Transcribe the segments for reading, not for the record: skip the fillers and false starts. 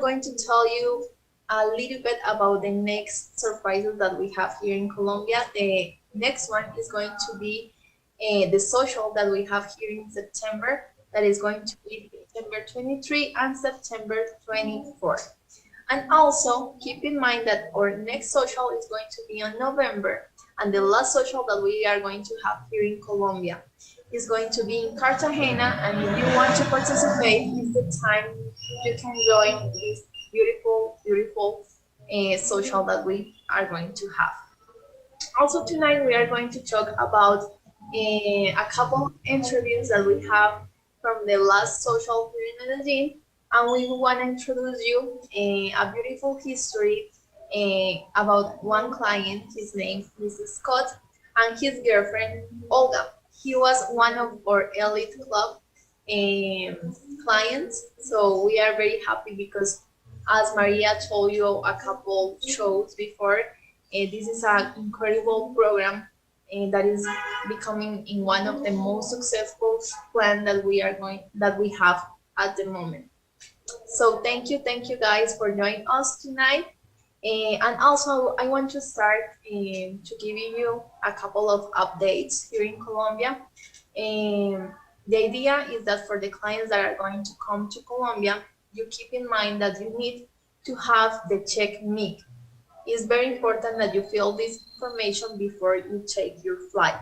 going to tell you a little bit about the next surprises that we have here in Colombia. The next one is going to be the social that we have here in September. That is going to be September 23 and September 24. And also keep in mind that our next social is going to be on November, and the last social that we are going to have here in Colombia is going to be in Cartagena. And if you want to participate, it's the time you can join this beautiful social that we are going to have. Also tonight we are going to talk about a couple of interviews that we have from the last social here in Medellin, and we want to introduce you a beautiful history about one client. His name is Scott, and his girlfriend Olga. He was one of our elite club clients, so we are very happy because, as Maria told you a couple shows before, this is an incredible program that is becoming in one of the most successful plan that we have at the moment. So thank you guys for joining us tonight. And also I want to start to giving you a couple of updates here in Colombia. The idea is that for the clients that are going to come to Colombia, you keep in mind that you need to have the check MIG. It's very important that you fill this information before you take your flight.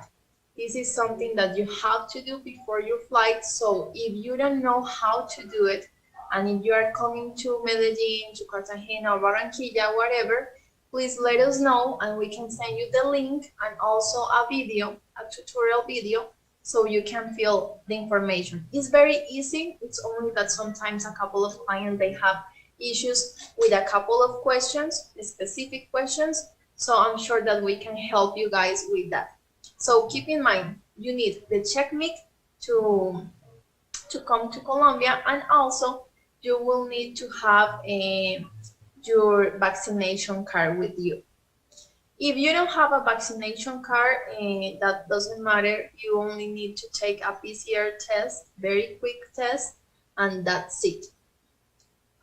This is something that you have to do before your flight. So if you don't know how to do it, and if you are coming to Medellin, to Cartagena, or Barranquilla, whatever, please let us know and we can send you the link and also a video, a tutorial video, so you can fill the information. It's very easy. It's only that sometimes a couple of clients, they have issues with a couple of questions, specific questions. So I'm sure that we can help you guys with that. So keep in mind, you need the check MIG to come to Colombia, and also you will need to have your vaccination card with you. If you don't have a vaccination card, that doesn't matter. You only need to take a PCR test, very quick test, and that's it.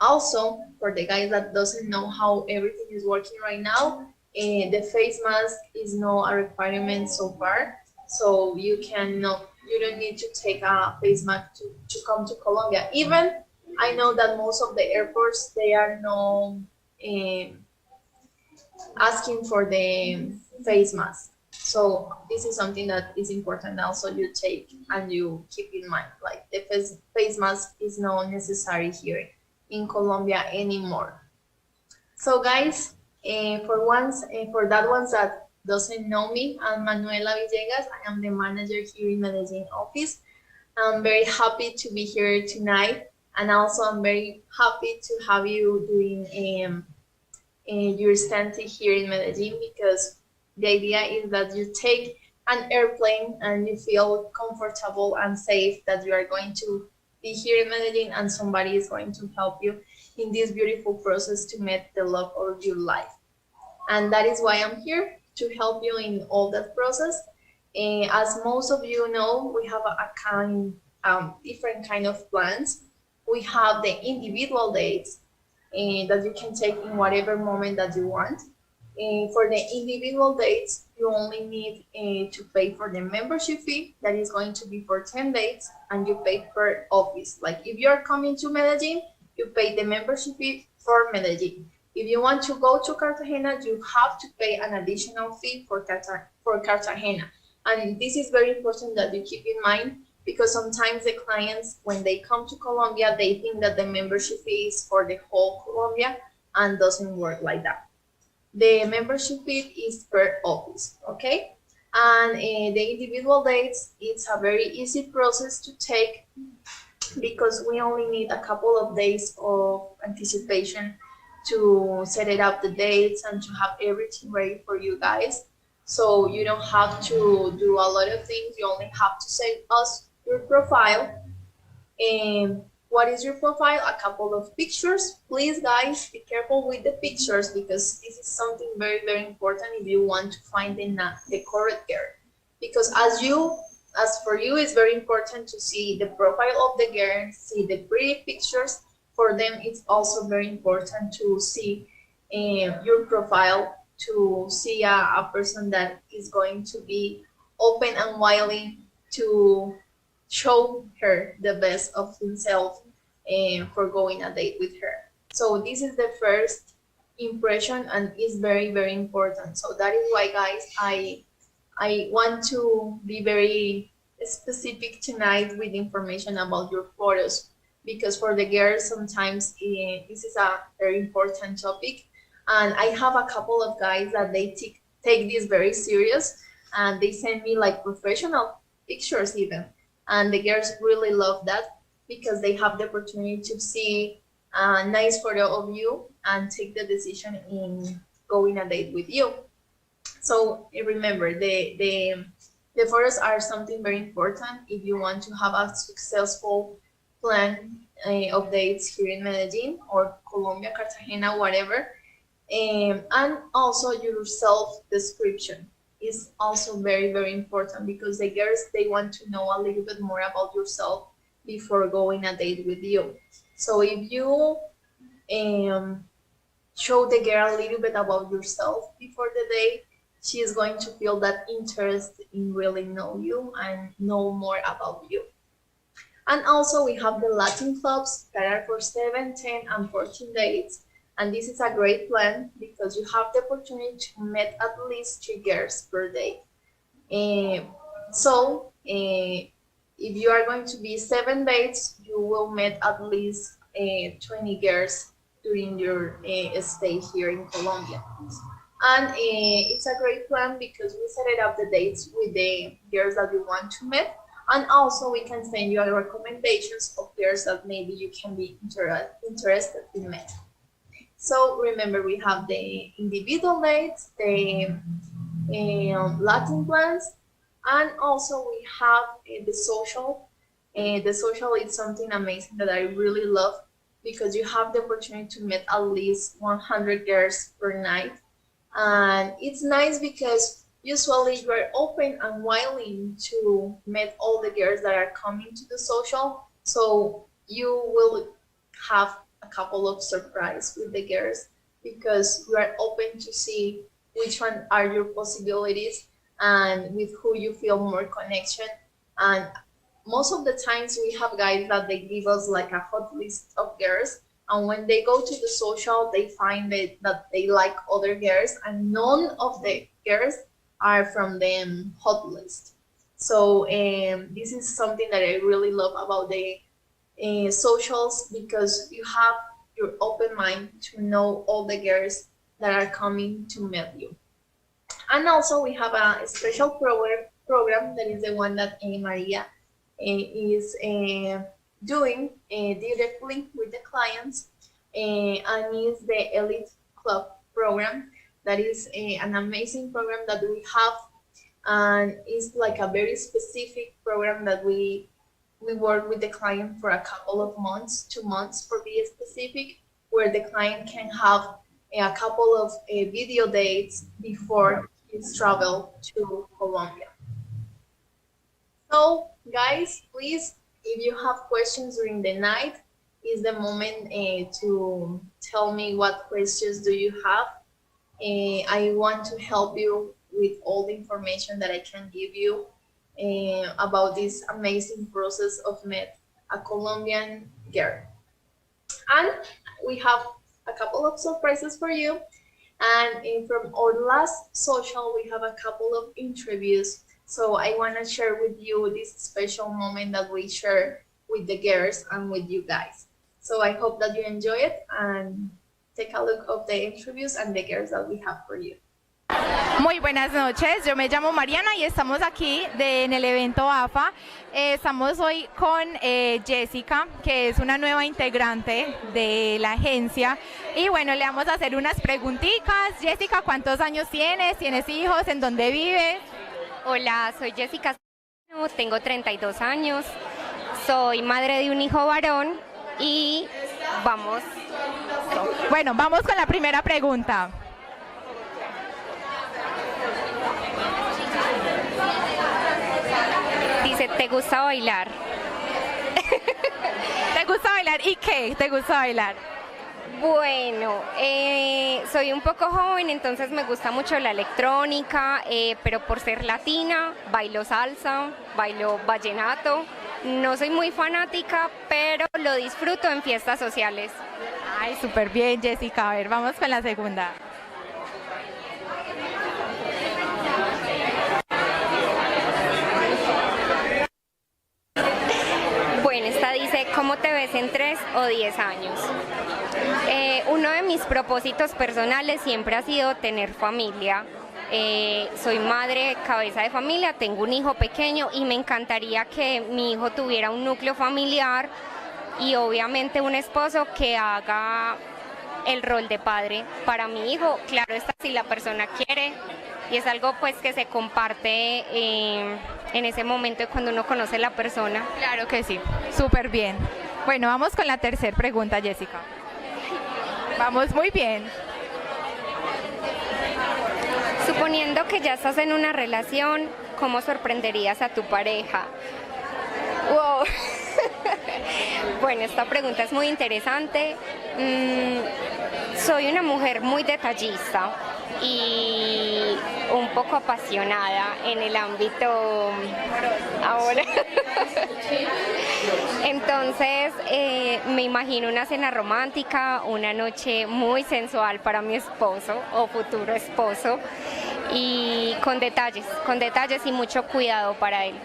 Also, for the guys that doesn't know how everything is working right now, the face mask is not a requirement so far. So you don't need to take a face mask to come to Colombia. Even I know that most of the airports, they are not asking for the face mask. So this is something that is important also you take and you keep in mind, like the face mask is not necessary here in Colombia anymore. So guys, for that ones that doesn't know me, I'm Manuela Villegas. I am the manager here in Medellin office. I'm very happy to be here tonight, and also I'm very happy to have you doing your stay here in Medellin, because the idea is that you take an airplane and you feel comfortable and safe that you are going to be here in Medellin and somebody is going to help you in this beautiful process to meet the love of your life. And that is why I'm here, to help you in all that process. As most of you know, we have different kind of plans. We have the individual dates that you can take in whatever moment that you want. For the individual dates, you only need to pay for the membership fee. That is going to be for 10 days, and you pay per office. Like if you're coming to Medellin, you pay the membership fee for Medellin. If you want to go to Cartagena, you have to pay an additional fee for Cartagena. And this is very important that you keep in mind, because sometimes the clients, when they come to Colombia, they think that the membership fee is for the whole Colombia, and doesn't work like that. The membership fee is per office, okay? And the individual dates, it's a very easy process to take, because we only need a couple of days of anticipation to set it up the dates and to have everything ready for you guys. So you don't have to do a lot of things. You only have to send us your profile. And what is your profile? A couple of pictures. Please guys, be careful with the pictures, because this is something very important if you want to find the correct girl. Because as for you, it's very important to see the profile of the girl, see the pretty pictures, for them it's also very important to see your profile, to see a person that is going to be open and willing to show her the best of himself for going a date with her. So this is the first impression and is very very important. So that is why, guys, I want to be very specific tonight with information about your photos, because for the girls sometimes this is a very important topic, and I have a couple of guys that they take this very serious, and they send me like professional pictures even, and the girls really love that because they have the opportunity to see a nice photo of you and take the decision in going a date with you. So remember, the photos are something very important if you want to have a successful plan of dates here in Medellin or Colombia, Cartagena, whatever. And also your self description is also very very important, because the girls, they want to know a little bit more about yourself before going a date with you. So if you show the girl a little bit about yourself before the date, she is going to feel that interest in really know you and know more about you. And also we have the Latin clubs that are for 7, 10, and 14 dates. And this is a great plan because you have the opportunity to meet at least 3 girls per day. If you are going to be 7 dates, you will meet at least 20 girls during your stay here in Colombia. And it's a great plan because we set it up the dates with the girls that you want to meet, and also we can send you recommendations of girls that maybe you can be interested in meet. So remember, we have the individual dates, the Latin plans, and also we have the social. The social is something amazing that I really love because you have the opportunity to meet at least 100 girls per night. And it's nice because usually you are open and willing to meet all the girls that are coming to the social. So you will have a couple of surprise with the girls because you are open to see which one are your possibilities and with who you feel more connection. And most of the times we have guys that they give us like a hot list of girls, and when they go to the social they find that they like other girls and none of the girls are from the hot list. So this is something that I really love about the socials, because you have your open mind to know all the girls that are coming to meet you. And also we have a special program that is the one that Maria is doing directly with the clients, and is the Elite Club program. That is an amazing program that we have, and it's like a very specific program that we work with the client for a couple of months, 2 months for be specific, where the client can have a couple of video dates before his travel to Colombia. So guys, please, if you have questions during the night, is the moment to tell me what questions do you have. I want to help you with all the information that I can give you about this amazing process of meet a Colombian girl. And we have a couple of surprises for you. And from our last social, we have a couple of interviews. So I want to share with you this special moment that we share with the girls and with you guys. So I hope that you enjoy it and take a look of the interviews and the girls that we have for you. Muy buenas noches, yo me llamo Mariana y estamos aquí en el evento AFA. Estamos hoy con Jessica, que es una nueva integrante de la agencia. Y bueno, le vamos a hacer unas preguntitas. Jessica, ¿cuántos años tienes? ¿Tienes hijos? ¿En dónde vives? Hola, soy Jessica, tengo 32 años, soy madre de un hijo varón y vamos. Bueno, vamos con la primera pregunta. Dice, ¿te gusta bailar? ¿Te ¿Te gusta bailar? ¿Y qué te gusta bailar? Bueno, soy un poco joven, entonces me gusta mucho la electrónica, pero por ser latina, bailo salsa, bailo vallenato. No soy muy fanática, pero lo disfruto en fiestas sociales. Ay, súper bien, Jessica. A ver, vamos con la segunda. Bueno, esta dice, ¿cómo te ves en 3 o 10 años? Uno de mis propósitos personales siempre ha sido tener familia. Soy madre, cabeza de familia, tengo un hijo pequeño y me encantaría que mi hijo tuviera un núcleo familiar y obviamente un esposo que haga el rol de padre para mi hijo. Claro está, si la persona quiere, y es algo pues que se comparte en ese momento cuando uno conoce a la persona. Claro que sí, súper bien. Bueno, vamos con la tercera pregunta, Jessica. Vamos muy bien. Suponiendo que ya estás en una relación, ¿cómo sorprenderías a tu pareja? Wow. Bueno, esta pregunta es muy interesante. Soy una mujer muy detallista y un poco apasionada en el ámbito ahora. Entonces, me imagino una cena romántica, una noche muy sensual para mi esposo o futuro esposo y con detalles y mucho cuidado para él.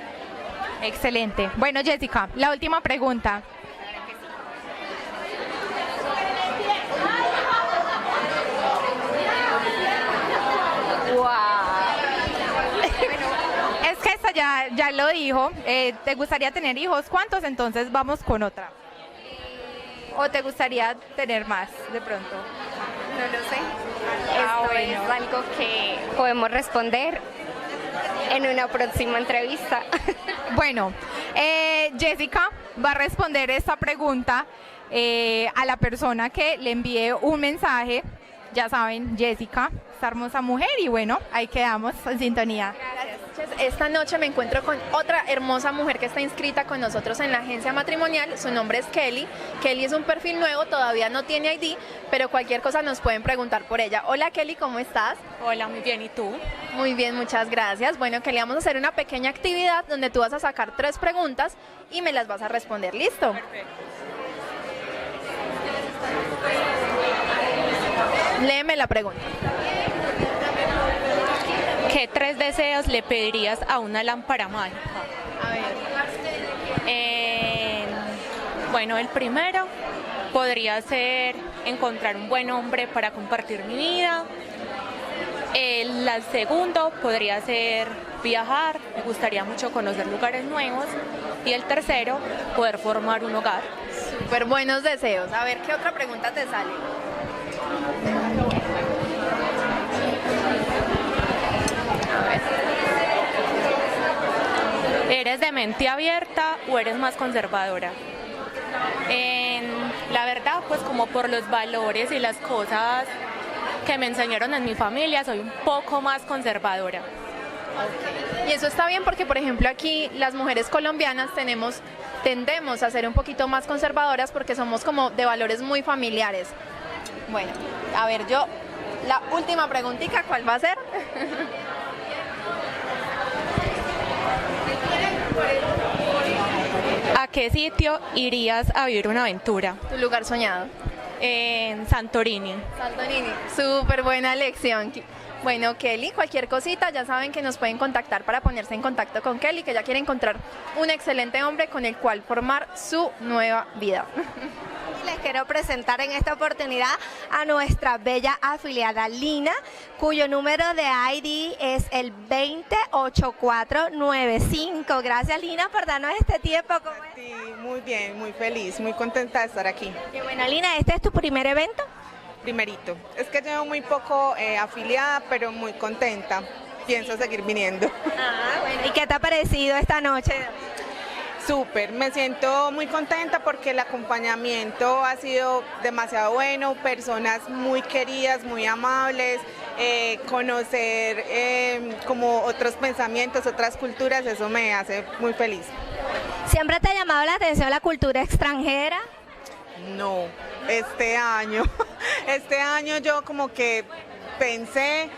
Excelente. Bueno, Jessica, la última pregunta. Wow. Bueno, es que esta ya lo dijo. ¿Te gustaría tener hijos? ¿Cuántos? Entonces vamos con otra. ¿O te gustaría tener más de pronto? No lo sé. Ah, Esto bueno. es algo que podemos responder en una próxima entrevista. Bueno, Jessica va a responder esta pregunta a la persona que le envíe un mensaje. Ya saben, Jessica, esta hermosa mujer, y bueno, ahí quedamos en sintonía. Esta noche me encuentro con otra hermosa mujer que está inscrita con nosotros en la agencia matrimonial. Su nombre es Kelly. Kelly es un perfil nuevo, todavía no tiene ID, pero cualquier cosa nos pueden preguntar por ella. Hola Kelly, ¿cómo estás? Hola, muy bien, ¿y tú? Muy bien, muchas gracias. Bueno, Kelly, vamos a hacer una pequeña actividad donde tú vas a sacar 3 preguntas y me las vas a responder. ¿Listo? Perfecto. Léeme la pregunta. ¿Qué 3 deseos le pedirías a una lámpara mágica? A ver. Bueno, el primero podría ser encontrar un buen hombre para compartir mi vida. El segundo podría ser viajar, me gustaría mucho conocer lugares nuevos. Y el tercero, poder formar un hogar. Súper buenos deseos. A ver, ¿qué otra pregunta te sale? ¿Eres de mente abierta o eres más conservadora? La verdad, pues como por los valores y las cosas que me enseñaron en mi familia, soy un poco más conservadora. Y eso está bien porque, por ejemplo, aquí las mujeres colombianas tendemos a ser un poquito más conservadoras porque somos como de valores muy familiares. Bueno, a ver, la última preguntita, ¿cuál va a ser? ¿A qué sitio irías a vivir una aventura? Tu lugar soñado. En Santorini. Santorini, súper buena elección. Bueno, Kelly, cualquier cosita, ya saben que nos pueden contactar para ponerse en contacto con Kelly, que ella quiere encontrar un excelente hombre con el cual formar su nueva vida. Les quiero presentar en esta oportunidad a nuestra bella afiliada Lina, cuyo número de ID es el 208495. Gracias, Lina, por darnos este tiempo. ¿Cómo es? Sí, muy bien, muy feliz, muy contenta de estar aquí. Qué bueno, Lina, ¿este es tu primer evento? Primerito. Es que llevo muy poco afiliada, pero muy contenta. Pienso seguir viniendo. Bueno, ¿y qué te ha parecido esta noche? Súper, me siento muy contenta porque el acompañamiento ha sido demasiado bueno, personas muy queridas, muy amables, conocer como otros pensamientos, otras culturas, eso me hace muy feliz. ¿Siempre te ha llamado la atención la cultura extranjera? No, este año yo como que pensé,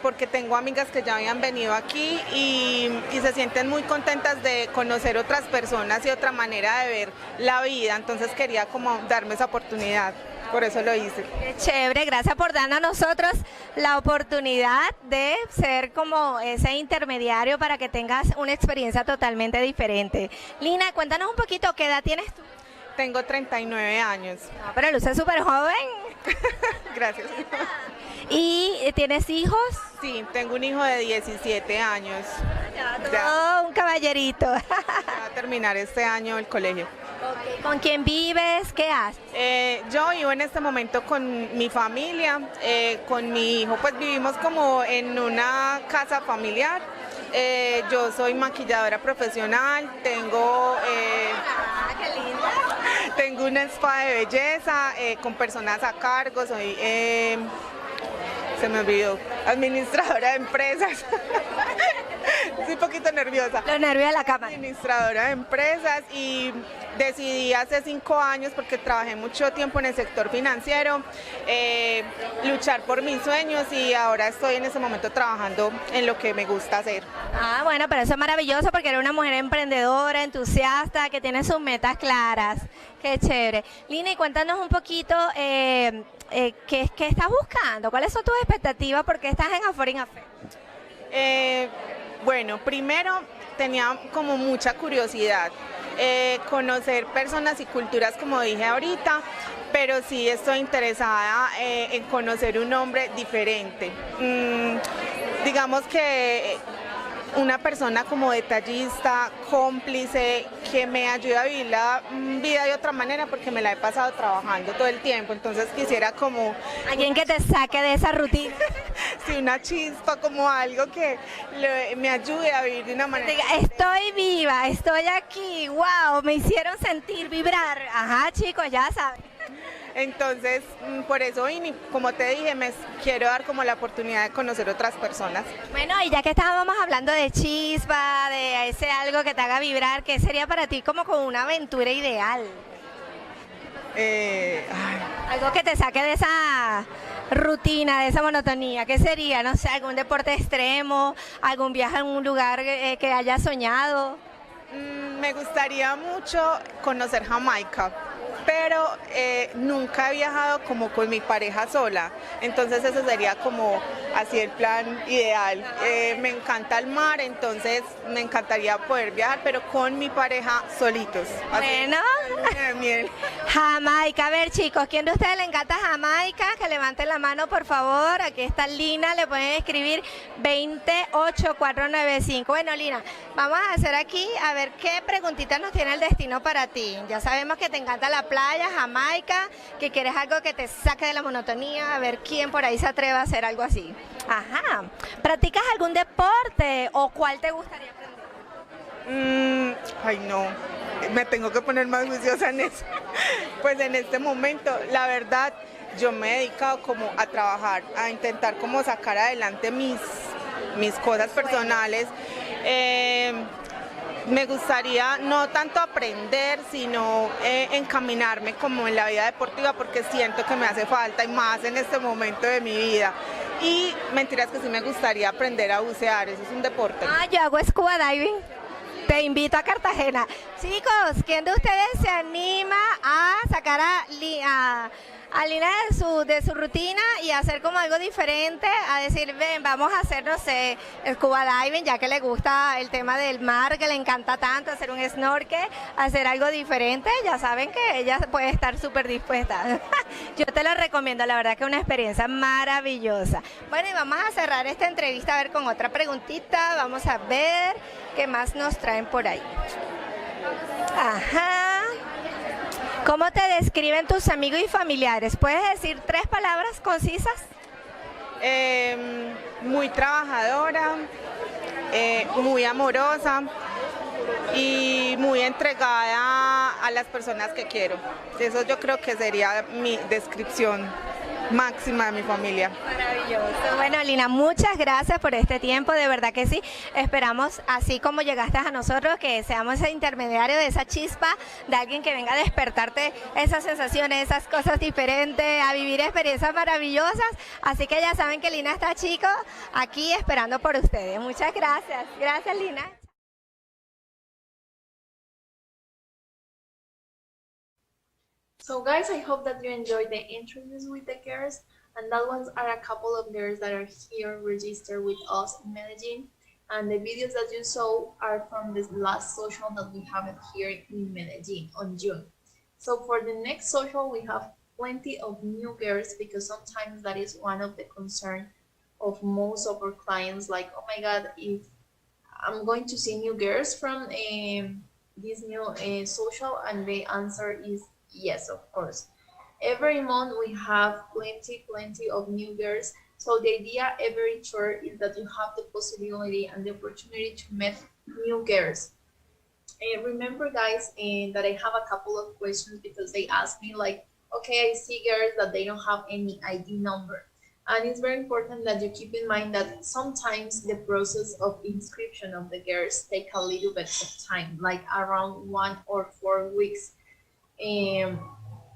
porque tengo amigas que ya habían venido aquí y se sienten muy contentas de conocer otras personas y otra manera de ver la vida, entonces quería como darme esa oportunidad, por eso lo hice. Qué chévere, gracias por darnos a nosotros la oportunidad de ser como ese intermediario para que tengas una experiencia totalmente diferente. Lina, cuéntanos un poquito, ¿qué edad tienes tú? Tengo 39 años. Ah, pero luces súper joven. Gracias. ¿Y tienes hijos? Sí, tengo un hijo de 17 años. Ya. Un caballerito. Va a terminar este año el colegio. Okay. ¿Con quién vives? ¿Qué haces? Yo vivo en este momento con mi familia, con mi hijo, pues vivimos como en una casa familiar. Yo soy maquilladora profesional, tengo... qué linda. Tengo una spa de belleza con personas a cargo, soy, se me olvidó, administradora de empresas. Estoy un poquito nerviosa. Los nervios de la cámara. Administradora de empresas y decidí hace 5 años, porque trabajé mucho tiempo en el sector financiero, luchar por mis sueños y ahora estoy en ese momento trabajando en lo que me gusta hacer. Ah, bueno, pero eso es maravilloso porque eres una mujer emprendedora, entusiasta, que tiene sus metas claras. Qué chévere. Lina, y cuéntanos un poquito qué estás buscando, cuáles son tus expectativas, porque estás en Aforin Affair. Bueno, primero tenía como mucha curiosidad, conocer personas y culturas, como dije ahorita, pero sí estoy interesada en conocer un hombre diferente. Digamos que una persona como detallista, cómplice, que me ayude a vivir la vida de otra manera, porque me la he pasado trabajando todo el tiempo, entonces quisiera como... Alguien que te saque de esa rutina. Sí, una chispa, como algo que me ayude a vivir de una manera... Diga, estoy viva, estoy aquí, wow, me hicieron sentir, vibrar. Ajá, chicos, ya saben. Entonces, por eso, y como te dije, me quiero dar como la oportunidad de conocer otras personas. Bueno, y ya que estábamos hablando de chispa, de ese algo que te haga vibrar, ¿qué sería para ti como una aventura ideal? Algo que te saque de esa rutina, de esa monotonía. ¿Qué sería? No sé, algún deporte extremo, algún viaje a un lugar que hayas soñado. Me gustaría mucho conocer Jamaica, pero nunca he viajado como con mi pareja sola, entonces eso sería como así el plan ideal. Me encanta el mar, entonces me encantaría poder viajar, pero con mi pareja solitos. Bueno, de miel. Jamaica. A ver, chicos, ¿quién de ustedes le encanta Jamaica? Que levanten la mano, por favor. Aquí está Lina, le pueden escribir 28495. Bueno, Lina, vamos a hacer aquí, a ver qué preguntitas nos tiene el destino para ti. Ya sabemos que te encanta la playa, Jamaica, que quieres algo que te saque de la monotonía, a ver quién por ahí se atreve a hacer algo así. Ajá. ¿Practicas algún deporte o cuál te gustaría aprender? Ay, no, me tengo que poner más juiciosa en eso. Pues en este momento, la verdad, yo me he dedicado como a trabajar, a intentar como sacar adelante mis cosas personales. Me gustaría no tanto aprender, sino encaminarme como en la vida deportiva, porque siento que me hace falta, y más en este momento de mi vida. Y mentiras que sí me gustaría aprender a bucear, eso es un deporte. Ah, yo hago scuba diving. Te invito a Cartagena. Chicos, ¿quién de ustedes se anima a sacar a Lina de su rutina y hacer como algo diferente? A decir, ven, vamos a hacer, no sé, scuba diving, ya que le gusta el tema del mar, que le encanta tanto, hacer un snorkel, hacer algo diferente. Ya saben que ella puede estar súper dispuesta. Yo te lo recomiendo, la verdad que es una experiencia maravillosa. Bueno, y vamos a cerrar esta entrevista a ver con otra preguntita. Vamos a ver qué más nos traen por ahí. Ajá. ¿Cómo te describen tus amigos y familiares? ¿Puedes decir 3 palabras concisas? Muy trabajadora, muy amorosa y muy entregada a las personas que quiero. Eso yo creo que sería mi descripción. máxima de mi familia. Maravilloso. Bueno, Lina, muchas gracias por este tiempo, de verdad que sí. Esperamos, así como llegaste a nosotros, que seamos ese intermediario de esa chispa, de alguien que venga a despertarte esas sensaciones, esas cosas diferentes, a vivir experiencias maravillosas. Así que ya saben que Lina está, chicos, aquí esperando por ustedes. Muchas gracias. Gracias, Lina. So guys, I hope that you enjoyed the interviews with the girls, and that ones are a couple of girls that are here registered with us in Medellin, and the videos that you saw are from this last social that we have here in Medellin on June. So for the next social, we have plenty of new girls, because sometimes that is one of the concern of most of our clients, like, oh my god, if I'm going to see new girls from this new social, and the answer is yes, of course. Every month we have plenty of new girls. So the idea every tour is that you have the possibility and the opportunity to meet new girls. And remember, guys, that I have a couple of questions, because they ask me like, okay, I see girls that they don't have any ID number. And it's very important that you keep in mind that sometimes the process of inscription of the girls take a little bit of time, like around 1 or 4 weeks.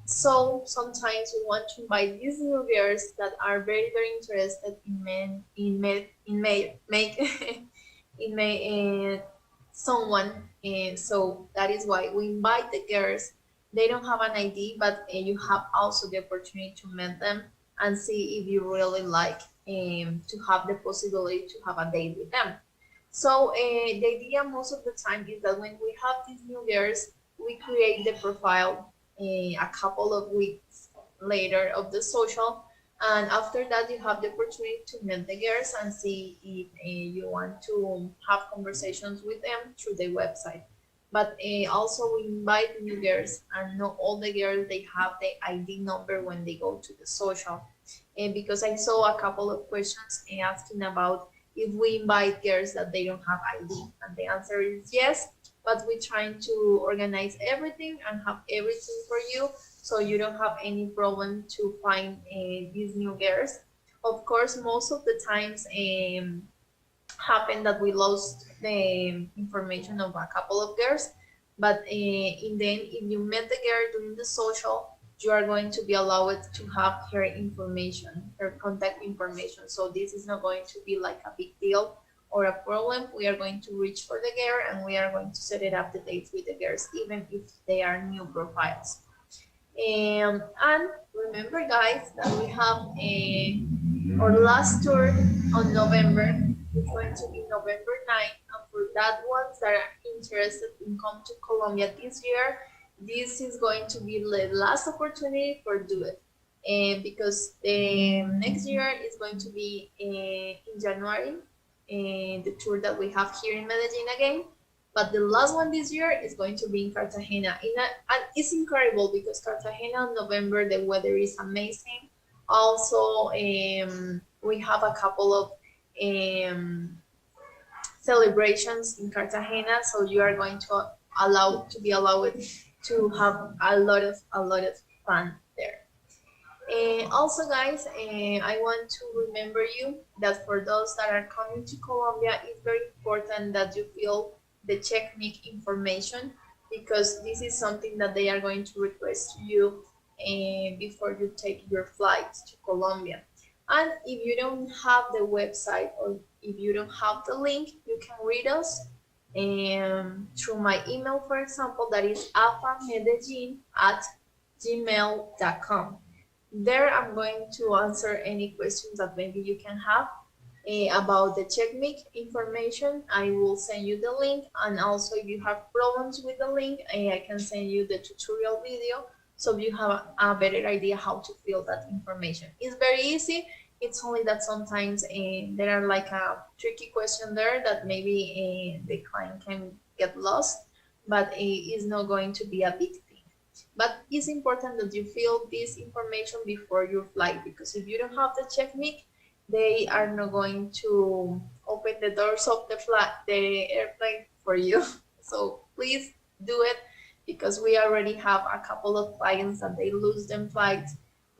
So sometimes we want to invite these new girls that are very interested make someone. So that is why we invite the girls. They don't have an ID, but you have also the opportunity to meet them and see if you really like to have the possibility to have a date with them. So the idea most of the time is that when we have these new girls, we create the profile a couple of weeks later of the social, and after that you have the opportunity to meet the girls and see if you want to have conversations with them through the website. But also we invite new girls, and not all the girls they have the ID number when they go to the social. Because I saw a couple of questions asking about if we invite girls that they don't have ID, and the answer is yes, but we're trying to organize everything and have everything for you, so you don't have any problem to find these new girls. Of course, most of the times happen that we lost the information of a couple of girls, but in the end, if you met the girl during the social, you are going to be allowed to have her information, her contact information. So this is not going to be like a big deal or a problem. We are going to reach for the girl, and we are going to set it up the dates with the girls, even if they are new profiles. And remember, guys, that we have our last tour on November. It's going to be November 9th, and for that ones that are interested in come to Colombia this year, this is going to be the last opportunity for do it. Because the next year is going to be in January, the tour that we have here in Medellin again. But the last one this year is going to be in Cartagena. And it's incredible, because Cartagena in November, the weather is amazing. Also, we have a couple of celebrations in Cartagena, so you are going to be allowed to have a lot of fun there. Also, guys, I want to remember you that for those that are coming to Colombia, it's very important that you fill the check-me information, because this is something that they are going to request to you before you take your flight to Colombia. And if you don't have the website, or if you don't have the link, you can read us through my email, for example, that is afamedellin@gmail.com. There I'm going to answer any questions that maybe you can have about the checkmate information. I will send you the link, and also if you have problems with the link, I can send you the tutorial video, so you have a better idea how to fill that information. It's very easy. It's only that sometimes there are like a tricky question there that maybe the client can get lost, but it's not going to be a big thing. But it's important that you fill this information before your flight, because if you don't have the checkmate, they are not going to open the doors of the airplane for you. So please do it, because we already have a couple of clients that they lose them flights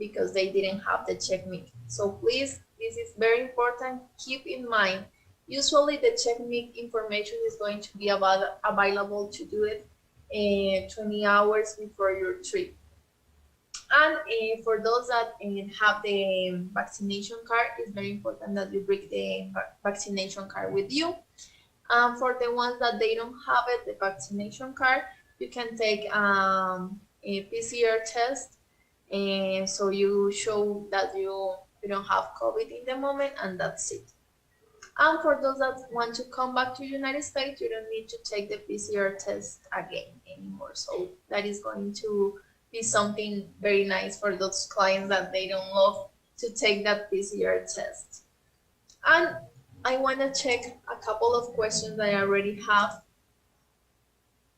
because they didn't have the checkmate. So please, this is very important. Keep in mind, usually the checkmate information is going to be available to do it 20 hours before your trip. And for those that have the vaccination card, it's very important that you bring the vaccination card with you. For the ones that they don't have it, the vaccination card, you can take a PCR test, and so you show that you don't have COVID in the moment, and that's it. And for those that want to come back to United States, you don't need to take the PCR test again anymore. So that is going to be something very nice for those clients that they don't love to take that PCR test. And I want to check a couple of questions that I already have.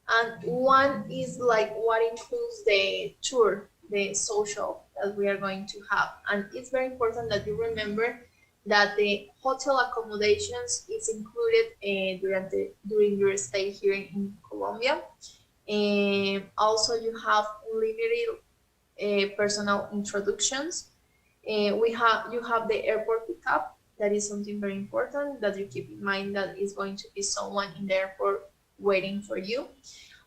And one is like, what includes the tour, the social that we are going to have? And it's very important that you remember that the hotel accommodations is included during your stay here in Colombia. And also you have unlimited personal introductions. You have the airport pickup. That is something very important that you keep in mind, that is going to be someone in the airport waiting for you.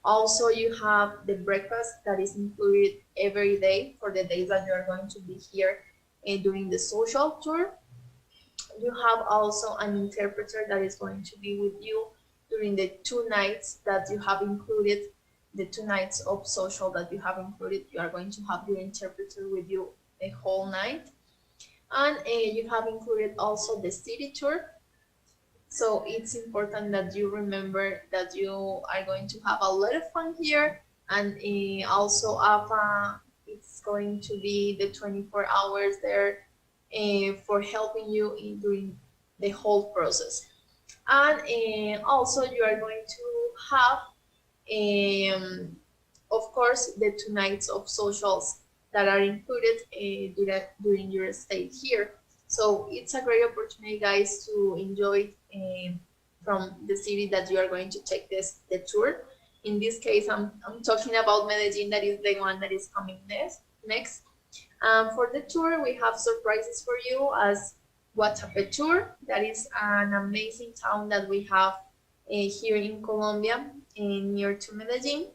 Also, you have the breakfast that is included every day for the days that you are going to be here during the social tour. You have also an interpreter that is going to be with you during the 2 nights that you have included, the 2 nights of social that you have included. You are going to have your interpreter with you the whole night. And you have included also the city tour. So it's important that you remember that you are going to have a lot of fun here. And also AFA, it's going to be the 24 hours there for helping you during the whole process. And also you are going to have, of course, the 2 nights of socials that are included during your stay here. So it's a great opportunity, guys, to enjoy from the city that you are going to take the tour. In this case, I'm talking about Medellin, that is the one that is coming next. For the tour, we have surprises for you as Guatapé tour. That is an amazing town that we have here in Colombia, near to Medellin.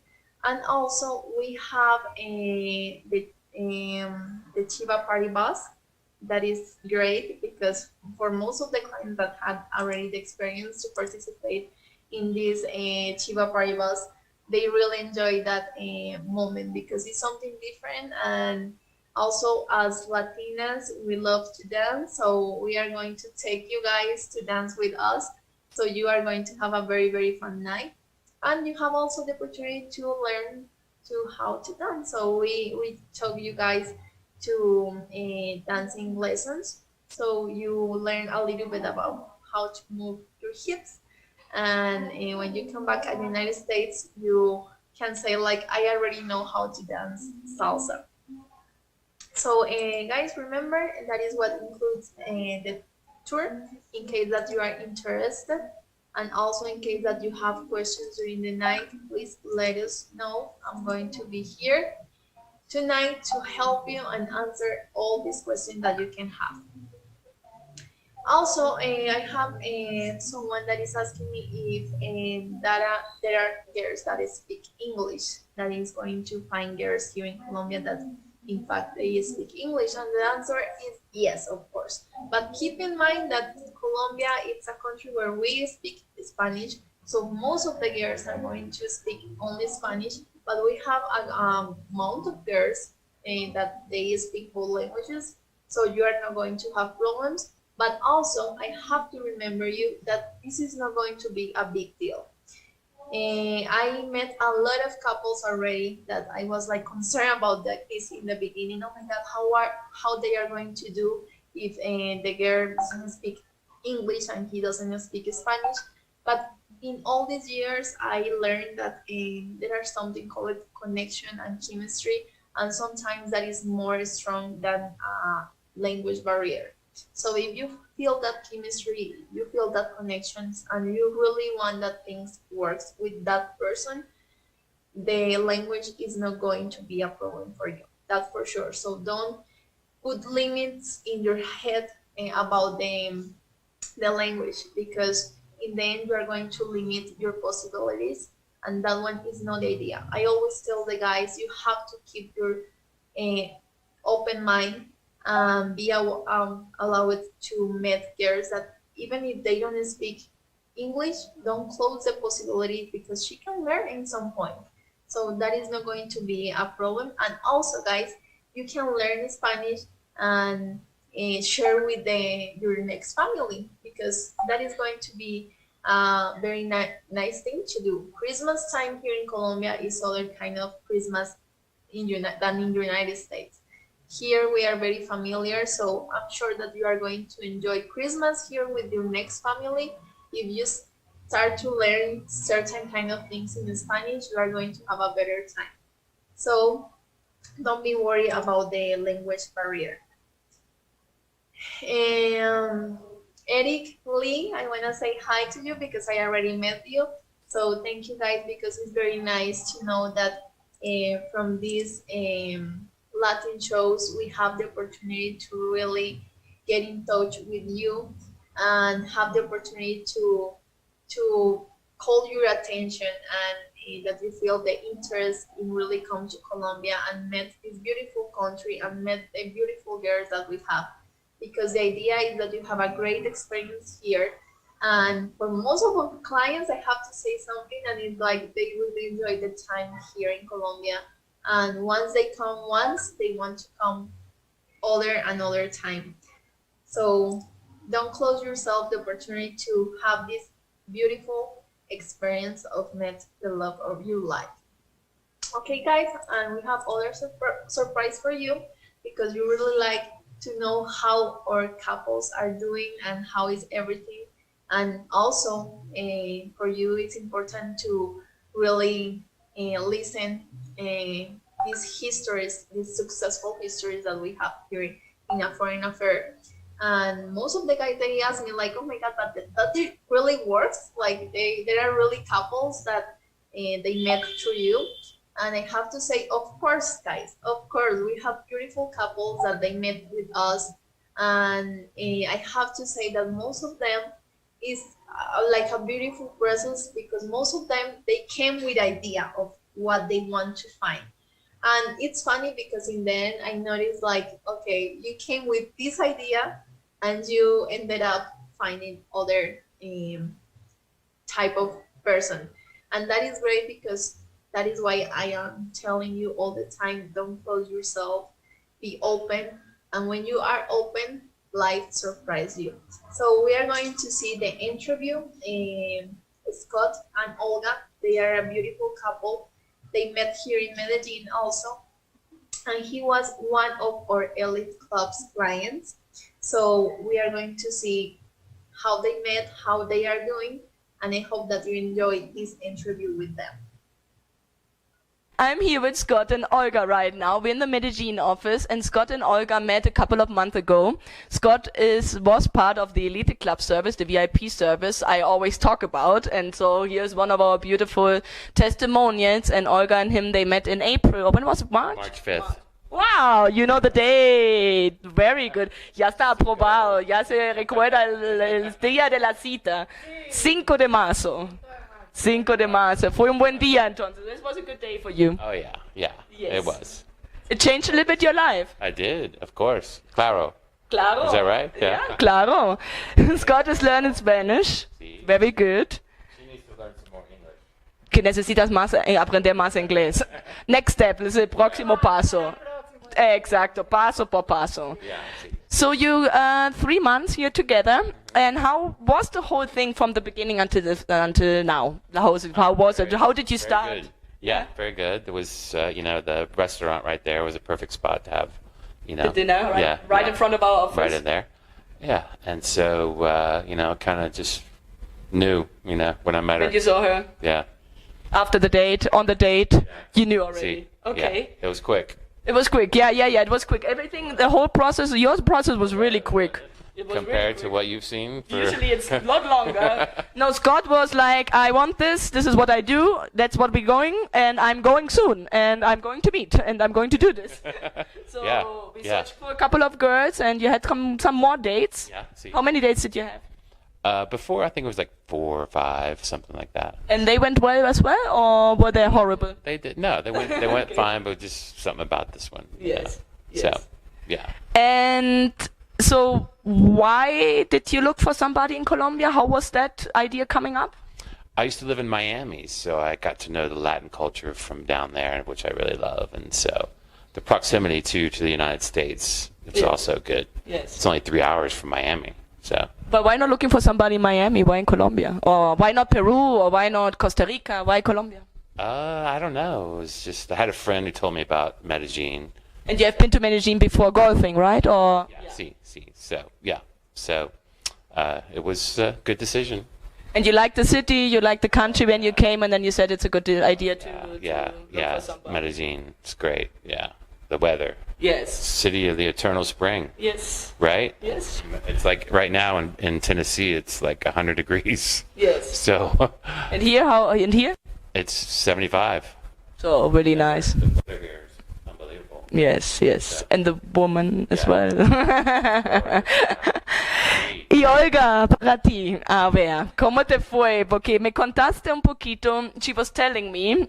And also we have the Chiva party bus. That is great because for most of the clients that had already the experience to participate in this Chiva party bus, they really enjoy that moment because it's something different. And also, as Latinas, we love to dance, so we are going to take you guys to dance with us. So you are going to have a very, very fun night. And you have also the opportunity to learn how to dance. So we took you guys to dancing lessons. So you learn a little bit about how to move your hips. And when you come back at the United States, you can say like, I already know how to dance salsa. So guys, remember that is what includes the tour, in case that you are interested. And also in case that you have questions during the night, please let us know. I'm going to be here tonight to help you and answer all these questions that you can have. Also, I have someone that is asking me if there are girls that speak English, that is going to find girls here in Colombia that in fact they speak English, and the answer is yes, of course. But keep in mind that Colombia is a country where we speak Spanish, so most of the girls are going to speak only Spanish, but we have an amount of girls that they speak both languages, so you are not going to have problems. But also, I have to remember you that this is not going to be a big deal. I met a lot of couples already that I was like concerned about this in the beginning. Oh my God, how they are going to do if the girl doesn't speak English and he doesn't speak Spanish. But in all these years, I learned that there are something called connection and chemistry, and sometimes that is more strong than language barrier. So if you feel that chemistry, you feel that connections, and you really want that things works with that person, the language is not going to be a problem for you. That's for sure. So don't put limits in your head about the language, because in the end you are going to limit your possibilities, and that one is not the idea. I always tell the guys, you have to keep your open mind and be allowed to meet girls that even if they don't speak English, don't close the possibility, because she can learn in some point. So that is not going to be a problem. And also, guys, you can learn Spanish and share with your next family, because that is going to be a very nice thing to do. Christmas time here in Colombia is other kind of Christmas than in the United States. Here we are very familiar, so I'm sure that you are going to enjoy Christmas here with your next family. If you start to learn certain kind of things in Spanish, you are going to have a better time. So don't be worried about the language barrier. Eric Lee, I want to say hi to you because I already met you. So thank you guys, because it's very nice to know that from these Latin shows, we have the opportunity to really get in touch with you and have the opportunity to call your attention, and that you feel the interest in really come to Colombia and met this beautiful country and met the beautiful girls that we have. Because the idea is that you have a great experience here. And for most of our clients, I have to say something, and it's like they really enjoy the time here in Colombia. And once they come once, they want to come another time. So don't close yourself the opportunity to have this beautiful experience of met the love of your life. Okay, guys, and we have other surprise for you, because you really like to know how our couples are doing and how is everything. And also for you, it's important to really listen these histories, these successful histories that we have here in a foreign affair. And most of the guys, they ask me like, oh my god, but that really works? Like there are really couples that they met through you? And I have to say, of course, guys, of course, we have beautiful couples that they met with us. And I have to say that most of them is like a beautiful presence, because most of them, they came with idea of what they want to find. And it's funny because in the end, I noticed like, okay, you came with this idea and you ended up finding other type of person. And that is great, because that is why I am telling you all the time, don't close yourself, be open. And when you are open, life surprises you. So we are going to see the interview. Scott and Olga, they are a beautiful couple. They met here in Medellin also. And he was one of our Elite Club's clients. So we are going to see how they met, how they are doing. And I hope that you enjoy this interview with them. I'm here with Scott and Olga right now. We're in the Medellin office, and Scott and Olga met a couple of months ago. Scott was part of the Elite Club service, the VIP service I always talk about. And so here's one of our beautiful testimonials. And Olga and him, they met in April. When was it? March 5th. Wow, you know the date. Very good. Ya está aprobado. Ya se recuerda el día de la cita. 5 de marzo. 5 de marzo. Fue un buen día entonces. This was a good day for you. Oh, yeah. Yeah, yes. It was. It changed a little bit your life. I did, of course. Claro. Claro. Is that right? Yeah, claro. Scott is learning Spanish. Sí. Very good. She needs to learn some more English. Que necesitas más, aprender más inglés. Next step es el próximo paso. Exacto, paso por paso. Yeah, sí. So you 3 months here together, and how was the whole thing from the beginning until now? How was it? How did you start? Very good. Yeah, very good. There was, the restaurant right there was a perfect spot to have, The dinner, right? Yeah, right in front of our office. Right in there. Yeah, and so, kind of just knew, when I met her. When you saw her? Yeah. After the date, on the date, you knew already. See, okay. Yeah, it was quick. It was quick. Yeah, it was quick. Everything, the whole process, your process was really quick. It was compared really to quick. what you've seen. Usually it's a lot longer. No, Scott was like, I want this is what I do, that's what we're going, and I'm going soon, and I'm going to meet, and I'm going to do this. So Yeah, we yeah. searched for a couple of girls, and you had some more dates. Yeah. See. How many dates did you have? Before I think it was like 4 or 5, something like that. And they went well as well, or were they horrible? They did no. They went fine, but just something about this one. Yes. So, yeah. And so why did you look for somebody in Colombia? How was that idea coming up? I used to live in Miami, so I got to know the Latin culture from down there, which I really love, and so the proximity to the United States is also good. Yes. It's only 3 hours from Miami, so. But why not looking for somebody in Miami? Why in Colombia? Or why not Peru? Or why not Costa Rica? Why Colombia? I don't know. It was just I had a friend who told me about Medellin. And you have been to Medellin before golfing, right? Or Yeah. See. So yeah. So it was a good decision. and you like the city, you like the country when you came, and then you said it's a good idea to Yeah. look for somebody. Medellin. It's great. Yeah. The weather. Yes. City of the eternal spring. Yes. Right? Yes. It's like right now in Tennessee, it's like 100 degrees. Yes. So And here, how? And here? it's 75. So really nice. The weather here is unbelievable. Yes. And the woman as well. Y Olga, para ti, a ver, ¿cómo te fue? Porque me contaste un poquito. She was telling me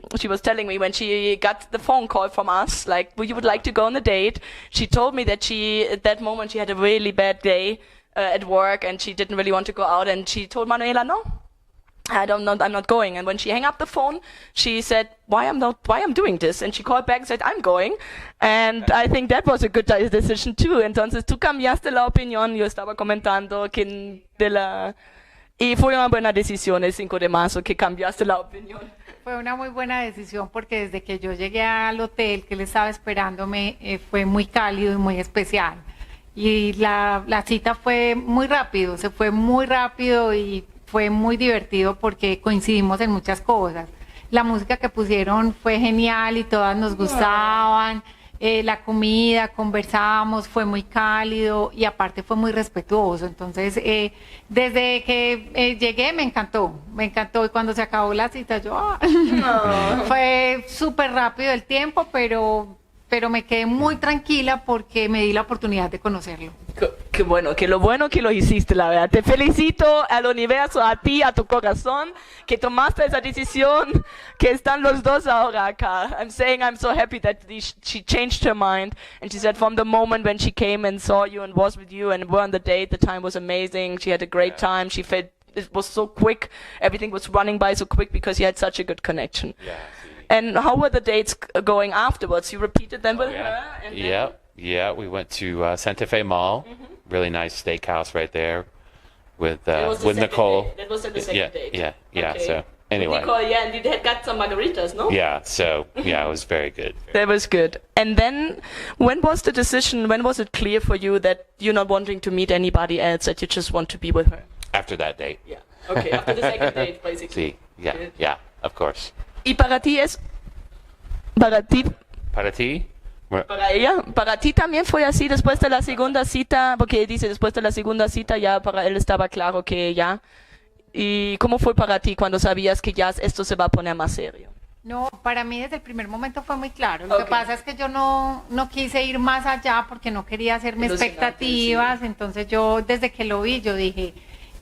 when she got the phone call from us, like, you would like to go on a date. She told me that at that moment, she had a really bad day at work and she didn't really want to go out. And she told Manuela, no, I'm not going. And when she hung up the phone, she said, why I'm doing this? And she called back and said, I'm going. And I think that was a good decision too. Entonces tú cambiaste la opinión. Yo estaba comentando que y fue una buena decisión el 5 de marzo que cambiaste la opinión. Fue una muy buena decisión porque desde que yo llegué al hotel que él estaba esperándome, fue muy cálido y muy especial. Y la cita fue muy rápido, se fue muy rápido y fue muy divertido porque coincidimos en muchas cosas. La música que pusieron fue genial y todas nos gustaban. La comida, conversamos, fue muy cálido y aparte fue muy respetuoso. Entonces, desde que llegué me encantó y cuando se acabó la cita yo fue súper rápido el tiempo, pero me quedé muy tranquila porque me di la oportunidad de conocerlo. Qué bueno, que lo hiciste, la verdad. Te felicito al universo, a ti, a tu corazón, que tomaste esa decisión, que están los dos ahora acá. I'm saying I'm so happy that she changed her mind. And she said from the moment when she came and saw you and was with you and were on the date, the time was amazing. She had a great time. She felt it was so quick. Everything was running by so quick because you had such a good connection. Yeah. And how were the dates going afterwards? You repeated them with her? And Yeah, we went to Santa Fe Mall. Really nice steakhouse right there with Nicole. That was the second date. Yeah. Okay. So anyway. Nicole, and you had got some margaritas, no? Yeah. So it was very good. That was good. And then, when was the decision? When was it clear for you that you're not wanting to meet anybody else? That you just want to be with her? After that date. Yeah. Okay. After the second date, basically. Sí. Yeah. Of course. ¿Y para ti para ti? Para ella, para ti también fue así después de la segunda cita, porque dice después de la segunda cita ya para él estaba claro que ya. ¿Y cómo fue para ti cuando sabías que ya esto se va a poner más serio? No, para mí desde el primer momento fue muy claro. Lo que pasa es que yo no quise ir más allá porque no quería hacerme expectativas. Sí. Entonces yo desde que lo vi, yo dije,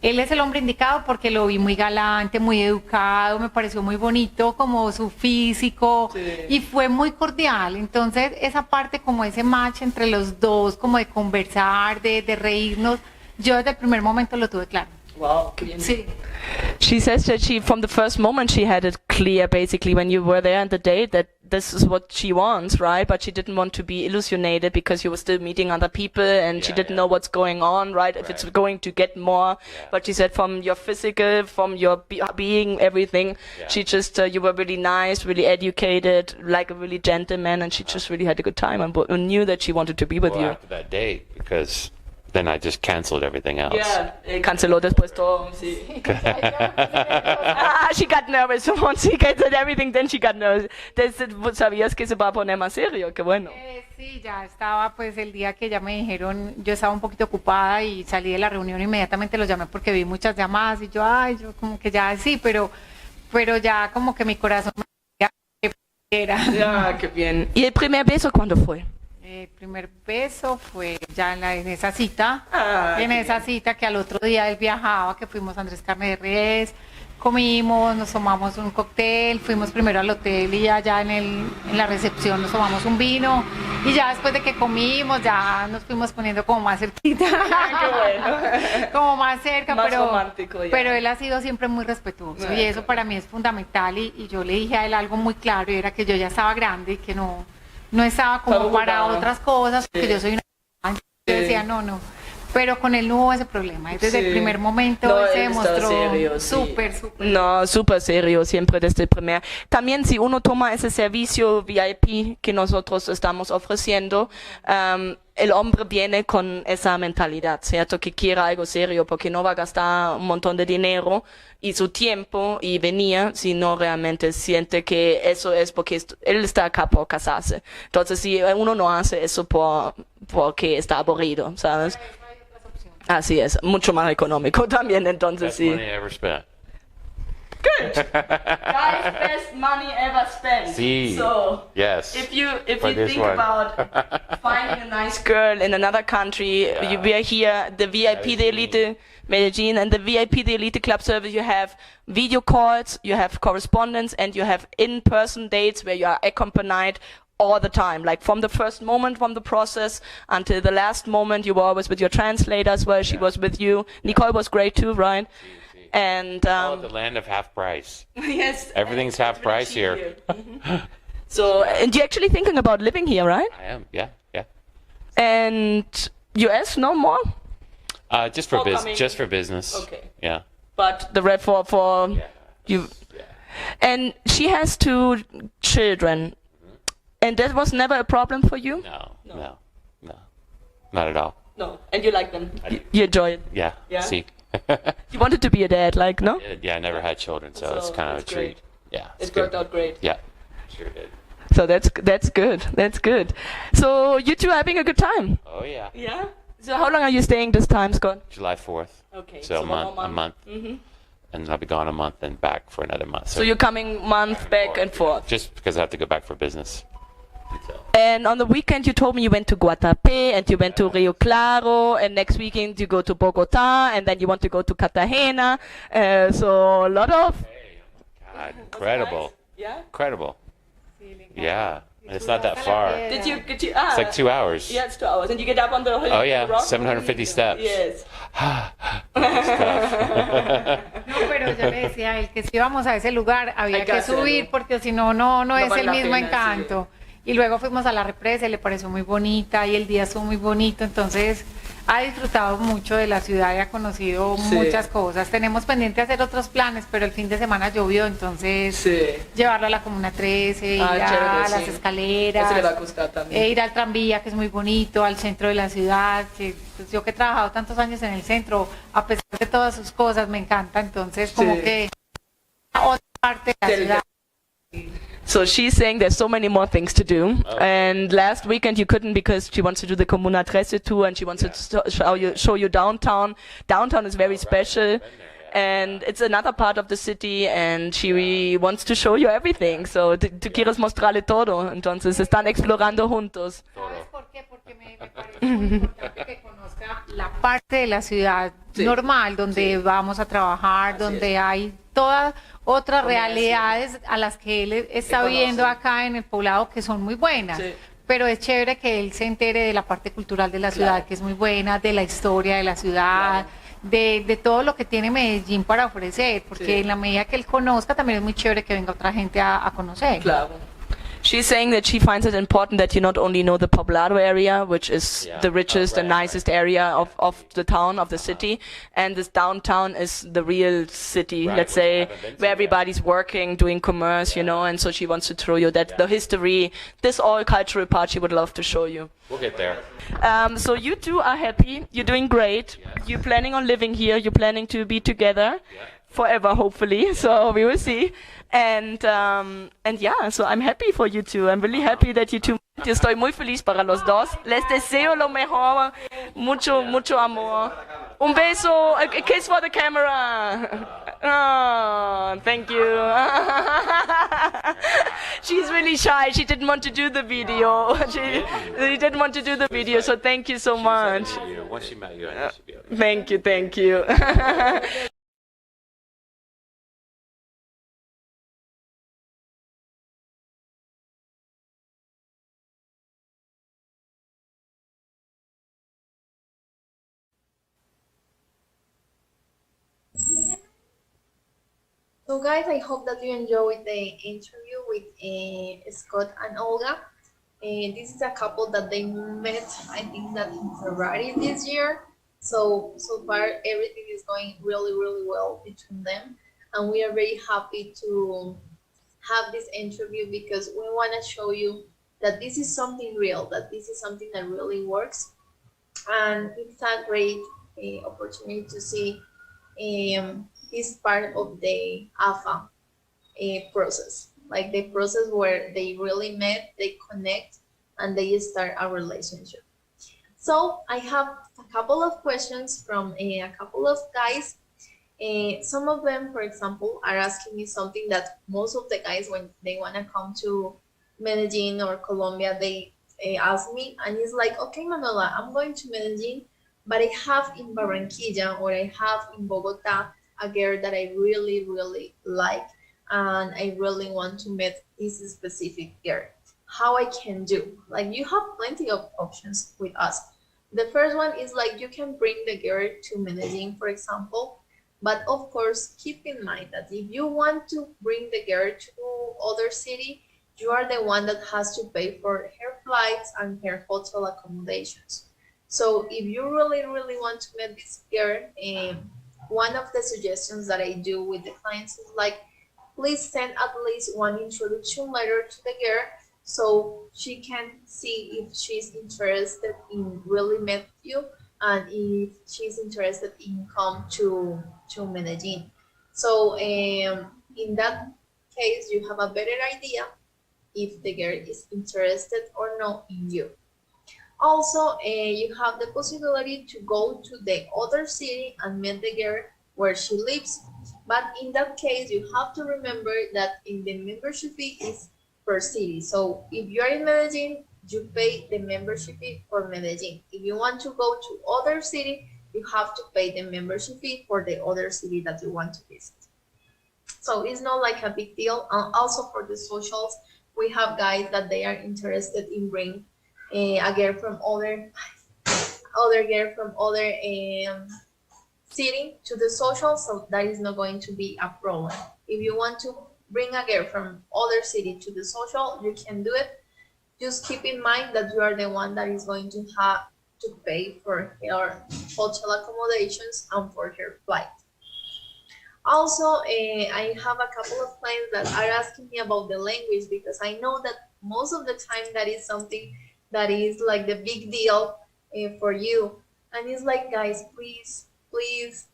él es el hombre indicado porque lo vi muy galante, muy educado, me pareció muy bonito como su físico y fue muy cordial. Entonces esa parte como ese match entre los dos, como de conversar, de reírnos, yo desde el primer momento lo tuve claro. Wow, qué bien. Sí. She says that from the first moment she had it clear basically when you were there on the date that this is what she wants, right? But she didn't want to be illusionated because you were still meeting other people and she didn't know what's going on, right? If it's going to get more. But she said from your physical, from your being, everything, she just, you were really nice, really educated, like a really gentleman, and she just really had a good time and knew that she wanted to be with you. After that date, because then I just canceled everything else. Yeah, canceló después todo, sí. She got nervous. Once she canceled everything, then she got nervous. ¿Sabías que se va a poner más serio? Qué bueno. Sí, ya estaba, pues el día que ya me dijeron, yo estaba un poquito ocupada y salí de la reunión, inmediatamente los llamé porque vi muchas llamadas y yo como que ya sí, pero ya como que mi corazón me decía que era. Ya, qué bien. ¿Y el primer beso cuándo fue? El primer beso fue ya en esa cita, cita que al otro día él viajaba, que fuimos a Andrés Carne de Res, comimos, nos tomamos un cóctel, fuimos primero al hotel y allá en la recepción nos tomamos un vino y ya después de que comimos ya nos fuimos poniendo como más cerquita, Qué bueno. como más cerca, Más romántico ya. pero él ha sido siempre muy respetuoso y eso para mí es fundamental y yo le dije a él algo muy claro y era que yo ya estaba grande y que no estaba como para otras cosas, porque yo soy una... Yo decía, no. Pero con él no hubo ese problema. Desde el primer momento se demostró súper. No, súper serio, siempre desde el primer. También si uno toma ese servicio VIP que nosotros estamos ofreciendo, el hombre viene con esa mentalidad, ¿cierto? Que quiere algo serio, porque no va a gastar un montón de dinero y su tiempo y venir, sino realmente siente que eso es porque él está acá por casarse. Entonces, si uno no hace eso porque está aburrido, ¿sabes? Así es, mucho más económico también, entonces Best sí. money I ever spent. Good. Guys, best money ever spent. Sí. So, Yes. if you For this think one. about finding a nice girl in another country, we are here, the VIP, the Elite Medellin, and the VIP, the Elite Club Service. You have video calls, you have correspondence, and you have in-person dates where you are accompanied all the time, like from the first moment from the process until the last moment. You were always with your translator as well. She was with you. Nicole was great too, right? And The land of half price. yes, Everything's half price here. So, and you're actually thinking about living here, right? I am. Yeah. And US, no more? Just for coming- just for business. Okay. Yeah. But the rest for you. And she has 2 children. And that was never a problem for you? No. Not at all. No. And you like them? You enjoy it? Yeah. Yeah? See. You wanted to be a dad, like, no? Yeah, I never had children, so it's kind of a it's treat. great. Yeah. It worked out great. Yeah. Sure did. So that's good. That's good. So you two are having a good time? Oh yeah. Yeah? So how long are you staying this time, Scott? July 4th. Okay. So a one more month. Mm-hmm. And I'll be gone a month and back for another month. So you're coming month back and forth? Just because I have to go back for business. And on the weekend you told me you went to Guatapé and you went to Rio Claro, and next weekend you go to Bogota, and then you want to go to Cartagena. So a lot of... God, incredible. Yeah? Incredible. Yeah. And it's not that far. Did you It's like 2 hours. Yeah, it's 2 hours. And you get up on the Oh yeah, rock? 750 steps. Yes. It's tough. No, pero yo le decía a él que si íbamos a ese lugar había Hay que que subir hacerlo. porque si no es vale el la mismo pena, encanto. Y luego fuimos a la represa y le pareció muy bonita y el día estuvo muy bonito, entonces ha disfrutado mucho de la ciudad y ha conocido muchas cosas. Tenemos pendiente hacer otros planes, pero el fin de semana llovió, entonces llevarlo a la Comuna 13, ir a las escaleras, Eso le va a gustar también. ir al tranvía, que es muy bonito, al centro de la ciudad, que pues, yo que he trabajado tantos años en el centro, a pesar de todas sus cosas, me encanta, entonces como que otra parte de la ciudad. So she's saying there's so many more things to do. And last weekend you couldn't because she wants to do the Comuna 13 tour and she wants to show you downtown. Downtown is very special. And it's another part of the city and she wants to show you everything. So tú quieres mostrarle todo. Entonces están explorando juntos. ¿Sabes por qué? Porque me parece muy importante que conozca la parte de la ciudad normal, donde vamos a trabajar, donde hay todas otras realidades a las que él está viendo acá en el poblado que son muy buenas. Pero es chévere que él se entere de la parte cultural de la ciudad, que es muy buena, de la historia de la ciudad, de todo lo que tiene Medellín para ofrecer, porque en la medida que él conozca también es muy chévere que venga otra gente a conocer. Claro. She's saying that she finds it important that you not only know the Poblado area, which is the richest and nicest area of the town, of the city, and this downtown is the real city, let's say, where everybody's working, doing commerce, you know, and so she wants to show you that the history, this all cultural part she would love to show you. We'll get there. So you two are happy, you're doing great, you're planning on living here, you're planning to be together forever, hopefully, so we will see. And yeah, so I'm happy for you two. I'm really happy that you two. Yo estoy muy feliz para los dos. Les deseo lo mejor. Mucho, mucho amor. Un beso. A kiss for the camera. Oh, thank you. She's really shy. She didn't want to do the video. She didn't want to do the video, so thank you so much. Once she met you, I know she'd be okay. Thank you, thank you. So guys, I hope that you enjoyed the interview with Scott and Olga. This is a couple that they met, I think that in February this year. So far everything is going really, really well between them. And we are very happy to have this interview because we want to show you that this is something real, that this is something that really works. And it's a great opportunity to see this part of the AFA process, like the process where they really met, they connect, and they start a relationship. So I have a couple of questions from a couple of guys. Some of them, for example, are asking me something that most of the guys, when they want to come to Medellin or Colombia, they ask me, and it's like, okay, Manuela, I'm going to Medellin, but I have in Barranquilla or I have in Bogota a girl that I really, really like, and I really want to meet this specific girl. How I can do? Like, you have plenty of options with us. The first one is like you can bring the girl to Medellin, for example, but of course keep in mind that if you want to bring the girl to other city, you are the one that has to pay for her flights and her hotel accommodations. So if you really, really want to meet this girl, one of the suggestions that I do with the clients is like, please send at least one introduction letter to the girl so she can see if she's interested in really meet you and if she's interested in come to Medellin. So in that case, you have a better idea if the girl is interested or not in you. Also, you have the possibility to go to the other city and meet the girl where she lives. But in that case, you have to remember that in the membership fee is per city. So if you are in Medellin, you pay the membership fee for Medellin. If you want to go to other city, you have to pay the membership fee for the other city that you want to visit. So it's not like a big deal. And also for the socials, we have guys that they are interested in bring a girl from other girl from other city to the social, so that is not going to be a problem. If you want to bring a girl from other city to the social, you can do it. Just keep in mind that you are the one that is going to have to pay for her hotel accommodations and for her flight. Also, I have a couple of clients that are asking me about the language because I know that most of the time that is something that is like the big deal for you. And it's like, guys, please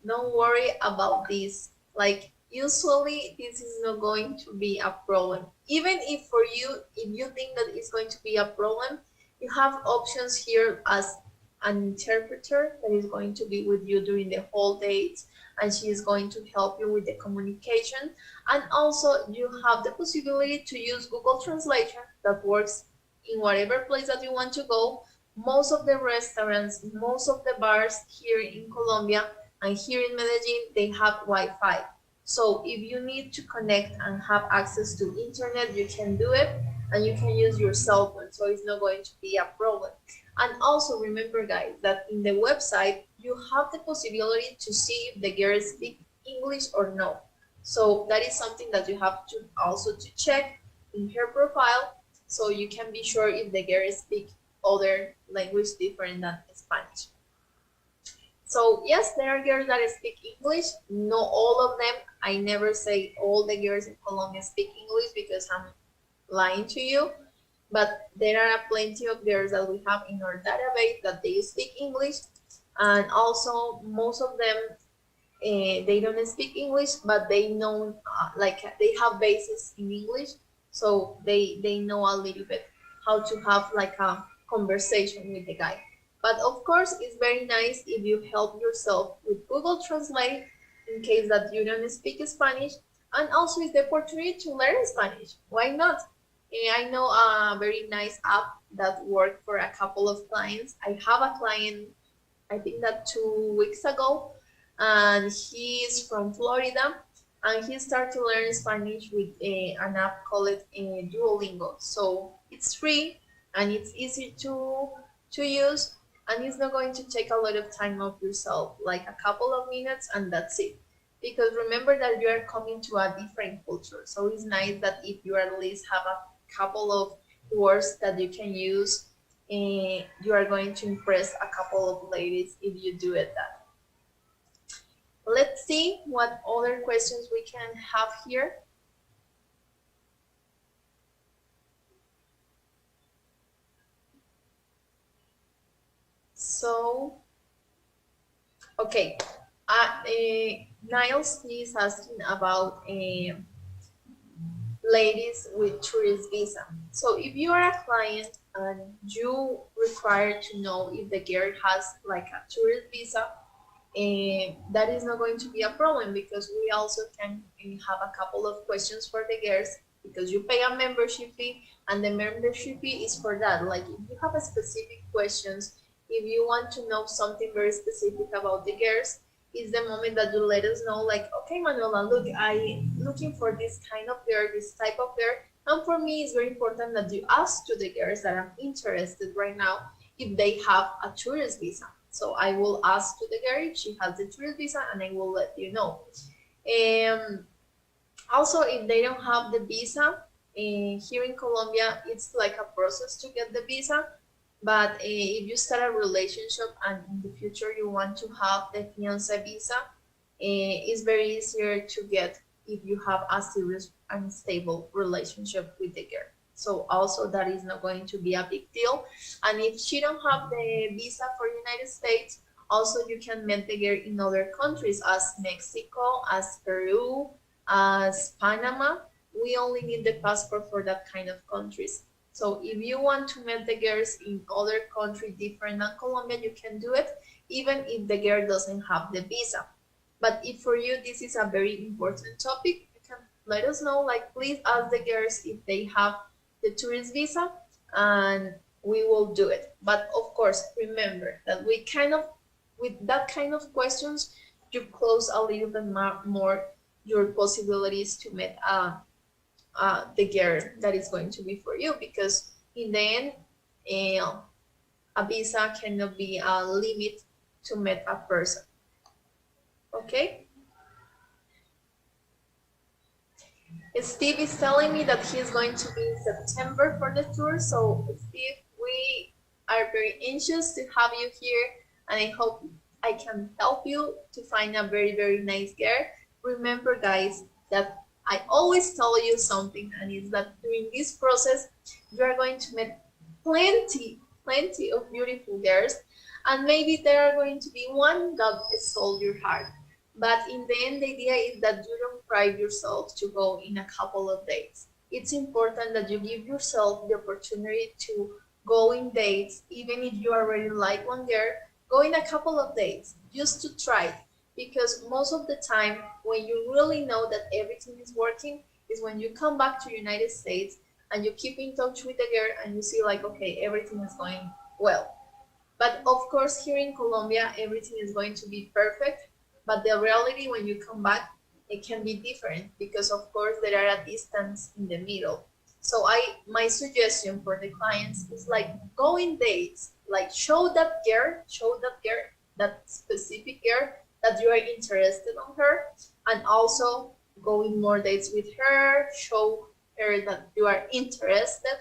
don't worry about this. Like, usually this is not going to be a problem. Even if for you, if you think that it's going to be a problem, you have options here as an interpreter that is going to be with you during the whole date, and she is going to help you with the communication. And also you have the possibility to use Google Translation that works in whatever place that you want to go. Most of the restaurants, most of the bars here in Colombia and here in Medellin, they have Wi-Fi. So if you need to connect and have access to internet, you can do it, and you can use your cell phone, so it's not going to be a problem. And also remember, guys, that in the website, you have the possibility to see if the girl speaks English or no. So that is something that you have to also to check in her profile so you can be sure if the girl speak other language different than Spanish. So yes, there are girls that speak English. Not all of them. I never say all the girls in Colombia speak English because I'm lying to you. But there are plenty of girls that we have in our database that they speak English, and also most of them they don't speak English, but they know like they have bases in English, so they know a little bit how to have like a conversation with the guy. But of course, it's very nice if you help yourself with Google Translate in case that you don't speak Spanish, and also it's the opportunity to learn Spanish. Why not? I know a very nice app that worked for a couple of clients. I have a client, I think that 2 weeks ago, and he's from Florida, and he started to learn Spanish with an app called Duolingo. So it's free and it's easy to use, and it's not going to take a lot of time of yourself, like a couple of minutes, and that's it. Because remember that you are coming to a different culture, so it's nice that if you at least have a couple of words that you can use, you are going to impress a couple of ladies if you do it that. Let's see what other questions we can have here. So, okay, Niles is asking about ladies with tourist visa. So if you are a client and you require to know if the girl has like a tourist visa, that is not going to be a problem, because we also can have a couple of questions for the girls, because you pay a membership fee, and the membership fee is for that. Like if you have a specific questions, if you want to know something very specific about the girls, is the moment that you let us know, like, okay, Manuela, look, I'm looking for this kind of girl, this type of girl. And for me, it's very important that you ask to the girls that I'm interested right now if they have a tourist visa. So I will ask to the girl if she has the tourist visa, and I will let you know. Also, if they don't have the visa, here in Colombia, it's like a process to get the visa. But if you start a relationship and in the future you want to have the fiancé visa, it's very easier to get if you have a serious and stable relationship with the girl. So also that is not going to be a big deal. And if she don't have the visa for United States, also you can meet the girl in other countries as Mexico, as Peru, as Panama. We only need the passport for that kind of countries. So if you want to meet the girls in other countries different than Colombia, you can do it, even if the girl doesn't have the visa. But if for you this is a very important topic, you can let us know, like, please ask the girls if they have the tourist visa, and we will do it. But of course, remember that we kind of, with that kind of questions, you close a little bit more your possibilities to meet the girl that is going to be for you, because in the end, a visa cannot be a limit to meet a person. Okay? Steve is telling me that he's going to be in September for the tour. So Steve, we are very anxious to have you here, and I hope I can help you to find a very, very nice girl. Remember, guys, that I always tell you something, and it's that during this process, you are going to meet plenty of beautiful girls, and maybe there are going to be one that stole your heart. But in the end, the idea is that you don't deprive yourself to go in a couple of dates. It's important that you give yourself the opportunity to go in dates, even if you already like one girl, go in a couple of dates just to try. Because most of the time, when you really know that everything is working, is when you come back to United States and you keep in touch with the girl and you see like, okay, everything is going well. But of course, here in Colombia, everything is going to be perfect. But the reality when you come back, it can be different, because of course there are a distance in the middle. So my suggestion for the clients is like, go in dates, like show that girl, that specific girl, that you are interested on her, and also go in more dates with her, show her that you are interested,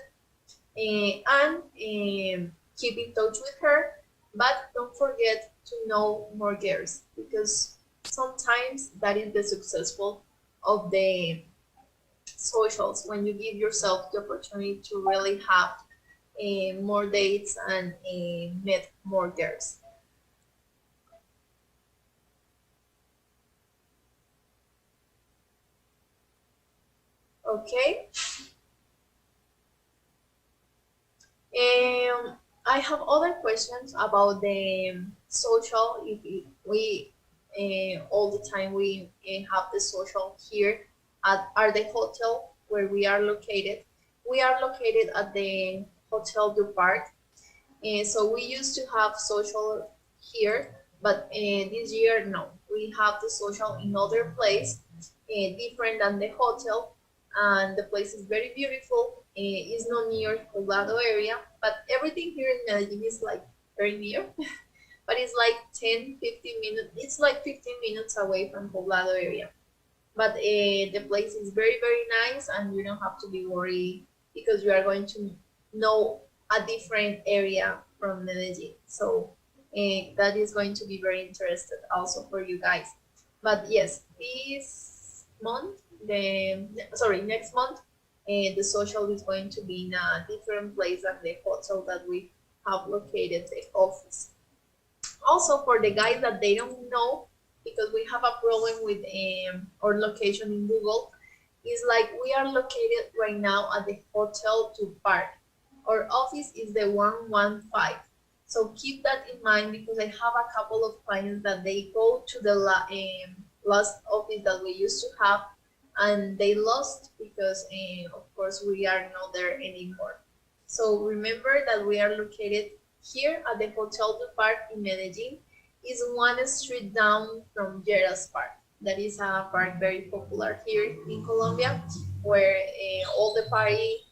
and keep in touch with her. But don't forget to know more girls, because sometimes that is the successful of the socials, when you give yourself the opportunity to really have more dates and meet more girls. Okay. I have other questions about the social. If we all the time we have the social here at the hotel where we are located. We are located at the Hotel du Parc. So we used to have social here, but this year no. We have the social in other place, different than the hotel, and the place is very beautiful. It's not near Poblado area, but everything here in Medellin is like very near. But it's like 10, 15 minutes. It's like 15 minutes away from Poblado area. But the place is very, very nice, and you don't have to be worried because you are going to know a different area from Medellin. So that is going to be very interesting also for you guys. But yes, this month, next month, the social is going to be in a different place than the hotel that we have located the office. Also, for the guys that they don't know, because we have a problem with our location in Google, is like we are located right now at the Hotel du Parc. Our office is the 115. So keep that in mind, because I have a couple of clients that they go to the last office that we used to have, and they lost because of course we are not there anymore. So remember that we are located here at the Hotel du Parc in Medellin. Is one street down from Lleras Park. That is a park very popular here in Colombia, where all the party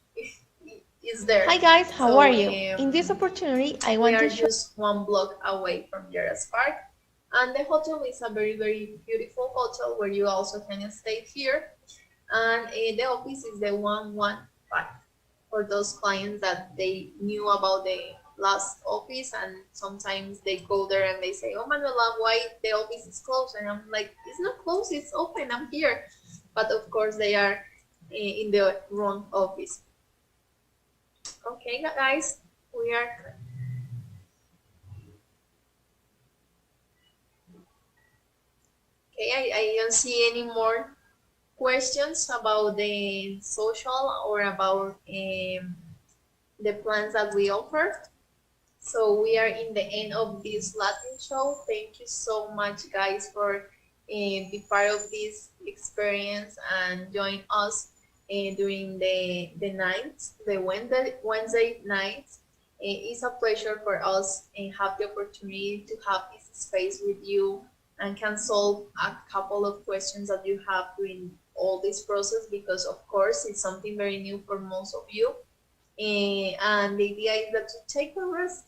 is there. Hi guys, how So, are you? In this opportunity, I we want are to show just one block away from Lleras Park, and the hotel is a very, very beautiful hotel where you also can stay here. And the office is the 115 for those clients that they knew about the last office, and sometimes they go there and they say, "Oh Manuela, why the office is closed?" And I'm like, "It's not closed, it's open, I'm here." But of course they are in the wrong office. Okay guys, we are okay. I don't see any more questions about the social or about the plans that we offer. So we are in the end of this Latin show. Thank you so much, guys, for be part of this experience and join us during the nights, the Wednesday nights. It's a pleasure for us and have the opportunity to have this space with you and can solve a couple of questions that you have during all this process, because of course it's something very new for most of you. And the idea is that to take a rest,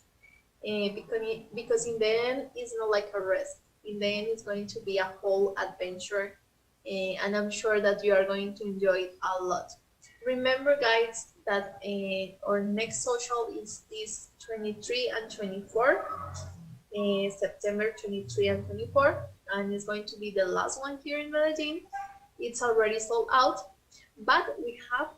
because in the end it's not like a rest. In the end it's going to be a whole adventure, and I'm sure that you are going to enjoy it a lot. Remember guys that our next social is this 23 and 24, September 23 and 24, and it's going to be the last one here in Medellin. It's already sold out, but we have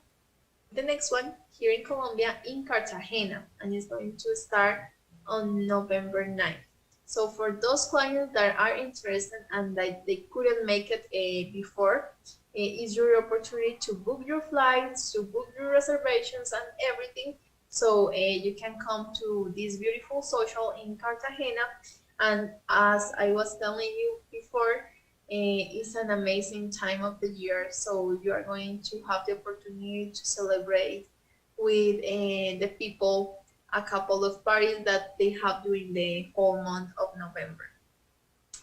the next one here in Colombia, in Cartagena, and it's going to start on November 9th. So for those clients that are interested and that they couldn't make it before, is your opportunity to book your flights, to book your reservations and everything, so you can come to this beautiful social in Cartagena. And as I was telling you before, it's an amazing time of the year, so you are going to have the opportunity to celebrate with the people a couple of parties that they have during the whole month of November.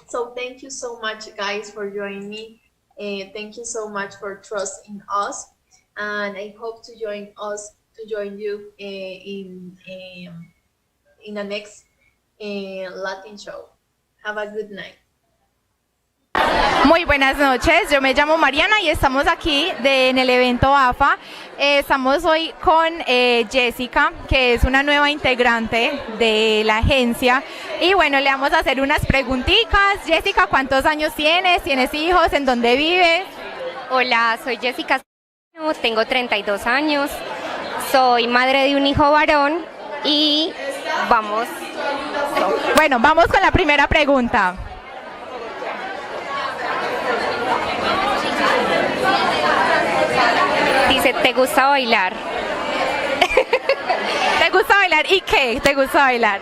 So thank you so much guys for joining me. Thank you so much for trusting us, and I hope to join you in the next Latin show. Have a good night. Muy buenas noches, yo me llamo Mariana y estamos aquí en el evento AFA. Estamos hoy con Jessica, que es una nueva integrante de la agencia. Y bueno, le vamos a hacer unas preguntitas. Jessica, ¿cuántos años tienes? ¿Tienes hijos? ¿En dónde vives? Hola, soy Jessica, tengo 32 años, soy madre de un hijo varón y vamos. Bueno, vamos con la primera pregunta. Dice, ¿te gusta bailar? ¿Te gusta bailar? ¿Y qué te gusta bailar?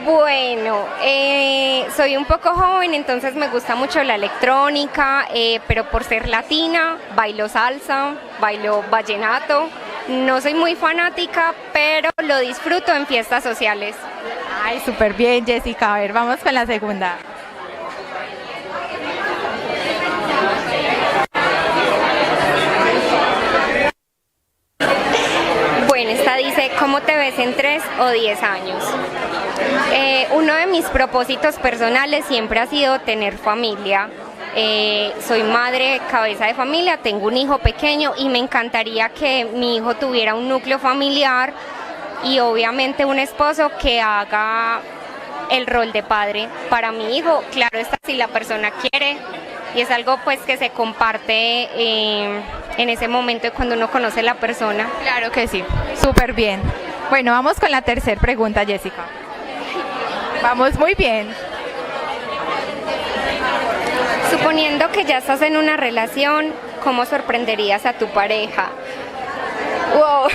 Bueno, soy un poco joven, entonces me gusta mucho la electrónica, pero por ser latina, bailo salsa, bailo vallenato. No soy muy fanática, pero lo disfruto en fiestas sociales. Ay, súper bien, Jessica. A ver, vamos con la segunda. Bueno, esta dice, ¿cómo te ves en 3 o 10 años? Uno de mis propósitos personales siempre ha sido tener familia. Soy madre, cabeza de familia, tengo un hijo pequeño y me encantaría que mi hijo tuviera un núcleo familiar y obviamente un esposo que haga el rol de padre para mi hijo. Claro está, si la persona quiere, y es algo pues que se comparte en ese momento cuando uno conoce a la persona. Claro que sí, súper bien. Bueno, vamos con la tercera pregunta, Jessica. Vamos muy bien. Suponiendo que ya estás en una relación, ¿cómo sorprenderías a tu pareja? Wow.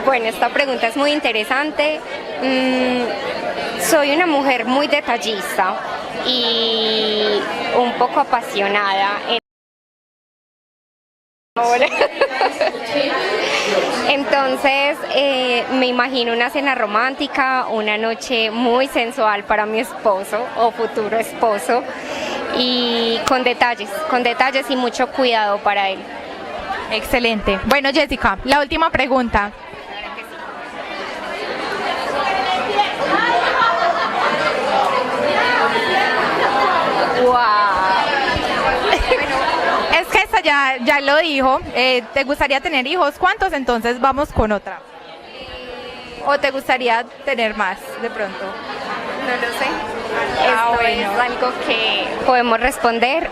Bueno, esta pregunta es muy interesante. Soy una mujer muy detallista y un poco apasionada. Entonces me imagino una cena romántica, una noche muy sensual para mi esposo o futuro esposo y con detalles y mucho cuidado para él. Excelente. Bueno, Jessica, la última pregunta. Wow. Es que esta ya lo dijo. ¿Te gustaría tener hijos? ¿Cuántos? Entonces vamos con otra. ¿O te gustaría tener más de pronto? No lo sé. Esto es algo que podemos responder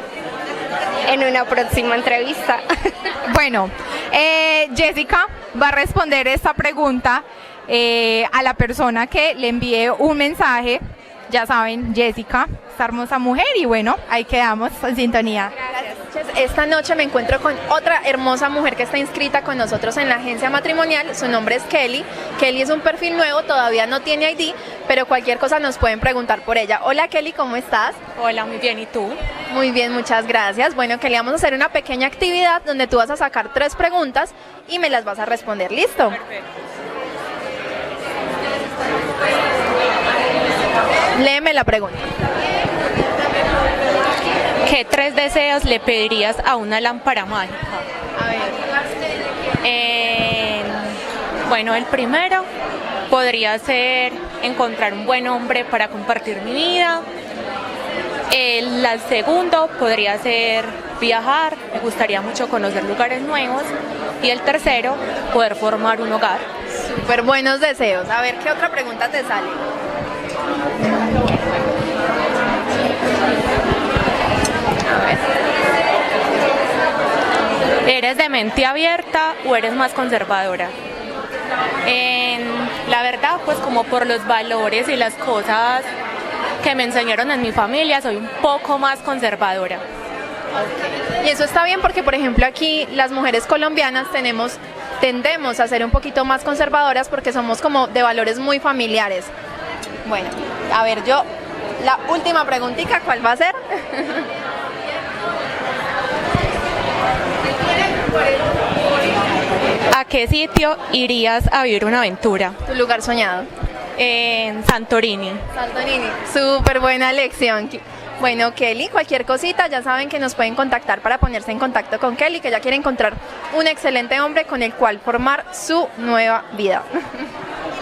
en una próxima entrevista. Bueno, Jessica va a responder esta pregunta a la persona que le envíe un mensaje. Ya saben, Jessica, esta hermosa mujer, y bueno, ahí quedamos en sintonía. Gracias. Esta noche me encuentro con otra hermosa mujer que está inscrita con nosotros en la agencia matrimonial. Su nombre es Kelly. Kelly es un perfil nuevo, todavía no tiene ID, pero cualquier cosa nos pueden preguntar por ella. Hola Kelly, ¿cómo estás? Hola, muy bien, ¿y tú? Muy bien, muchas gracias. Bueno, Kelly, vamos a hacer una pequeña actividad donde tú vas a sacar 3 preguntas y me las vas a responder. ¿Listo? Perfecto. Léeme la pregunta. ¿Qué 3 deseos le pedirías a una lámpara mágica? A ver. Bueno, el primero podría ser encontrar un buen hombre para compartir mi vida. El segundo podría ser viajar, me gustaría mucho conocer lugares nuevos. Y el tercero, poder formar un hogar. Súper buenos deseos. A ver, ¿qué otra pregunta te sale? ¿Eres de mente abierta o eres más conservadora? La verdad, pues como por los valores y las cosas que me enseñaron en mi familia, soy un poco más conservadora. Y eso está bien porque, por ejemplo, aquí las mujeres colombianas tendemos a ser un poquito más conservadoras porque somos como de valores muy familiares. Bueno, a ver, la última preguntita, ¿cuál va a ser? ¿A qué sitio irías a vivir una aventura? ¿Tu lugar soñado? En Santorini. Santorini, súper buena elección. Bueno, Kelly, cualquier cosita, ya saben que nos pueden contactar para ponerse en contacto con Kelly, que ella quiere encontrar un excelente hombre con el cual formar su nueva vida.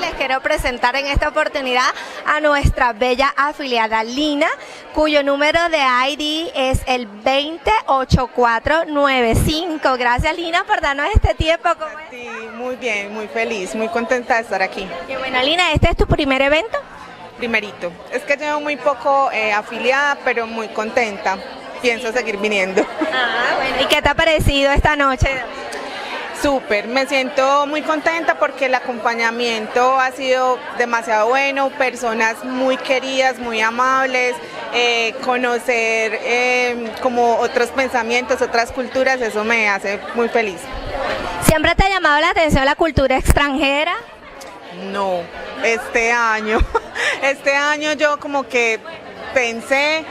les quiero presentar en esta oportunidad a nuestra bella afiliada Lina, cuyo número de ID es el 208495. Gracias, Lina, por darnos este tiempo. Sí, muy bien, muy feliz, muy contenta de estar aquí. Qué buena, Lina, ¿este es tu primer evento? Primerito. Es que llevo muy poco afiliada, pero muy contenta. Pienso seguir viniendo. Bueno, ¿y qué te ha parecido esta noche? Súper, me siento muy contenta porque el acompañamiento ha sido demasiado bueno, personas muy queridas, muy amables, conocer como otros pensamientos, otras culturas, eso me hace muy feliz. ¿Siempre te ha llamado la atención la cultura extranjera? No, este año yo como que pensé,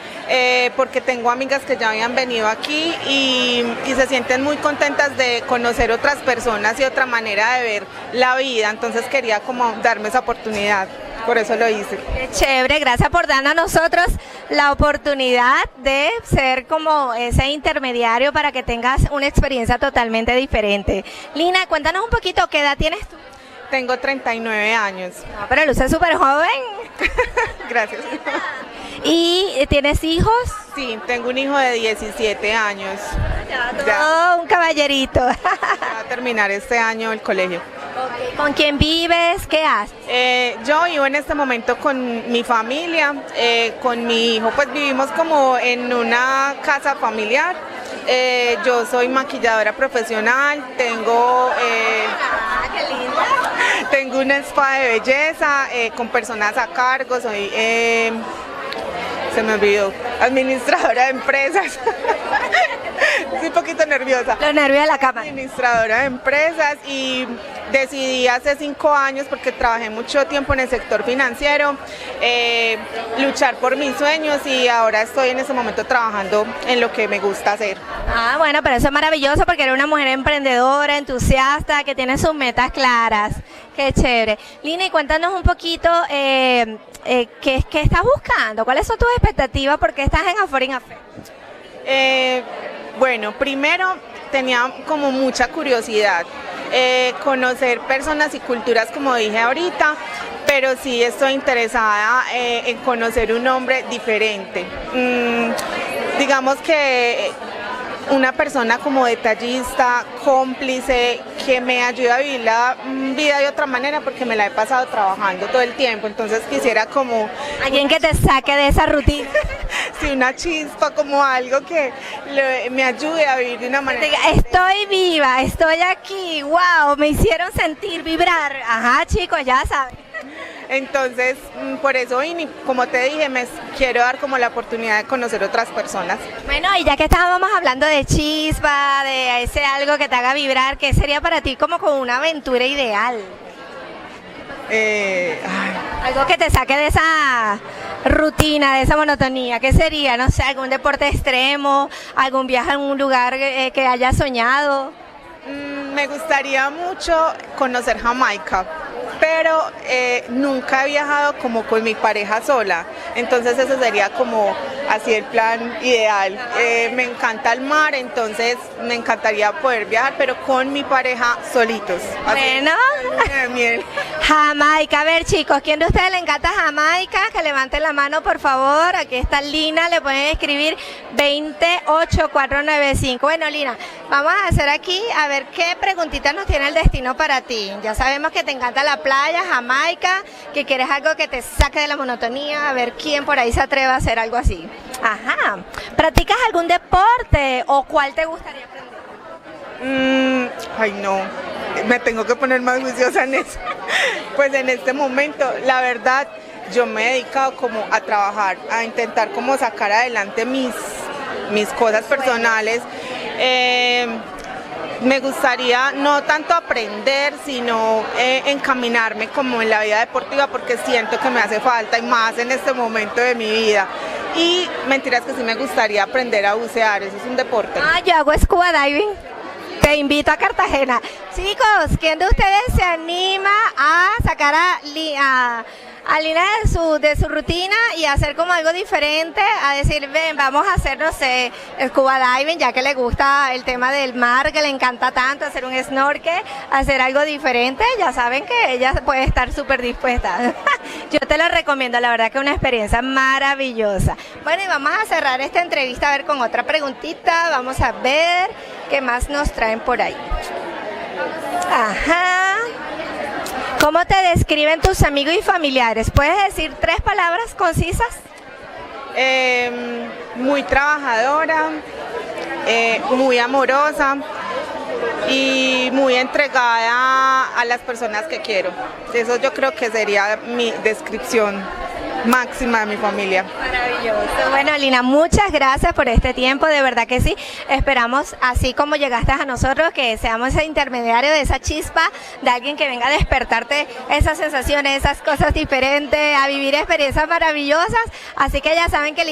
porque tengo amigas que ya habían venido aquí y se sienten muy contentas de conocer otras personas y otra manera de ver la vida, entonces quería como darme esa oportunidad, por eso lo hice. Qué chévere, gracias por darnos a nosotros la oportunidad de ser como ese intermediario para que tengas una experiencia totalmente diferente. Lina, cuéntanos un poquito, ¿qué edad tienes tú? Tengo 39 años. No, pero luces súper joven. Gracias. ¿Y tienes hijos? Sí, tengo un hijo de 17 años. Ya. Un caballerito. Va a terminar este año el colegio. Okay. ¿Con quién vives? ¿Qué haces? Yo vivo en este momento con mi familia, con mi hijo, pues vivimos como en una casa familiar. Yo soy maquilladora profesional, tengo qué linda. Tengo un spa de belleza con personas a cargo, soy, se me olvidó, administradora de empresas. Estoy un poquito nerviosa. Los nervios de la cama. Administradora de empresas y decidí hace 5 años, porque trabajé mucho tiempo en el sector financiero, luchar por mis sueños y ahora estoy en este momento trabajando en lo que me gusta hacer. Bueno, pero eso es maravilloso porque eres una mujer emprendedora, entusiasta, que tiene sus metas claras. Qué chévere. Lina, y cuéntanos un poquito qué estás buscando, cuáles son tus expectativas, porque estás en Aforin Affair. Bueno, primero tenía como mucha curiosidad, conocer personas y culturas, como dije ahorita, pero sí estoy interesada en conocer un hombre diferente. Digamos que una persona como detallista, cómplice, que me ayude a vivir la vida de otra manera, porque me la he pasado trabajando todo el tiempo, entonces quisiera como... Alguien que te saque de esa rutina. Sí, una chispa, como algo que me ayude a vivir de una manera... Estoy viva, estoy aquí, wow, me hicieron sentir, vibrar. Ajá, chicos, ya saben. Entonces, por eso vine, como te dije, me quiero dar como la oportunidad de conocer otras personas. Bueno, y ya que estábamos hablando de chispa, de ese algo que te haga vibrar, ¿qué sería para ti como una aventura ideal? Algo que te saque de esa rutina, de esa monotonía. ¿Qué sería? No sé, algún deporte extremo, algún viaje a un lugar que hayas soñado. Me gustaría mucho conocer Jamaica, pero nunca he viajado como con mi pareja sola, entonces eso sería como así el plan ideal. Me encanta el mar, entonces me encantaría poder viajar, pero con mi pareja solitos. Bueno, miel. Jamaica, a ver chicos, ¿quién de ustedes le encanta Jamaica? Que levanten la mano por favor, aquí está Lina, le pueden escribir 28495. Bueno Lina, vamos a hacer aquí a ver qué preguntitas nos tiene el destino para ti. Ya sabemos que te encanta la playa, Jamaica, que quieres algo que te saque de la monotonía, a ver quién por ahí se atreve a hacer algo así. Ajá, ¿practicas algún deporte o cuál te gustaría aprender? Ay no, me tengo que poner más juiciosa en eso. Pues en este momento, la verdad, yo me he dedicado como a trabajar, a intentar como sacar adelante mis cosas personales. Me gustaría no tanto aprender, sino encaminarme como en la vida deportiva, porque siento que me hace falta, y más en este momento de mi vida. Y mentiras que sí me gustaría aprender a bucear, eso es un deporte. Yo hago scuba diving. Te invito a Cartagena. Chicos, ¿quién de ustedes se anima a sacar a Alina de su rutina y hacer como algo diferente, a decir, ven, vamos a hacer, no sé, scuba diving, ya que le gusta el tema del mar, que le encanta tanto, hacer un snorkel, hacer algo diferente, ya saben que ella puede estar súper dispuesta. Yo te lo recomiendo, la verdad que es una experiencia maravillosa. Bueno, y vamos a cerrar esta entrevista a ver con otra preguntita, vamos a ver qué más nos traen por ahí. Ajá. ¿Cómo te describen tus amigos y familiares? ¿Puedes decir 3 palabras concisas? Muy trabajadora, muy amorosa y muy entregada a las personas que quiero. Eso yo creo que sería mi descripción máxima de mi familia. Maravilloso. Bueno, Lina, muchas gracias por este tiempo, de verdad que sí. Esperamos, así como llegaste a nosotros, que seamos ese intermediario de esa chispa, de alguien que venga a despertarte esas sensaciones, esas cosas diferentes, a vivir experiencias maravillosas. Así que ya saben que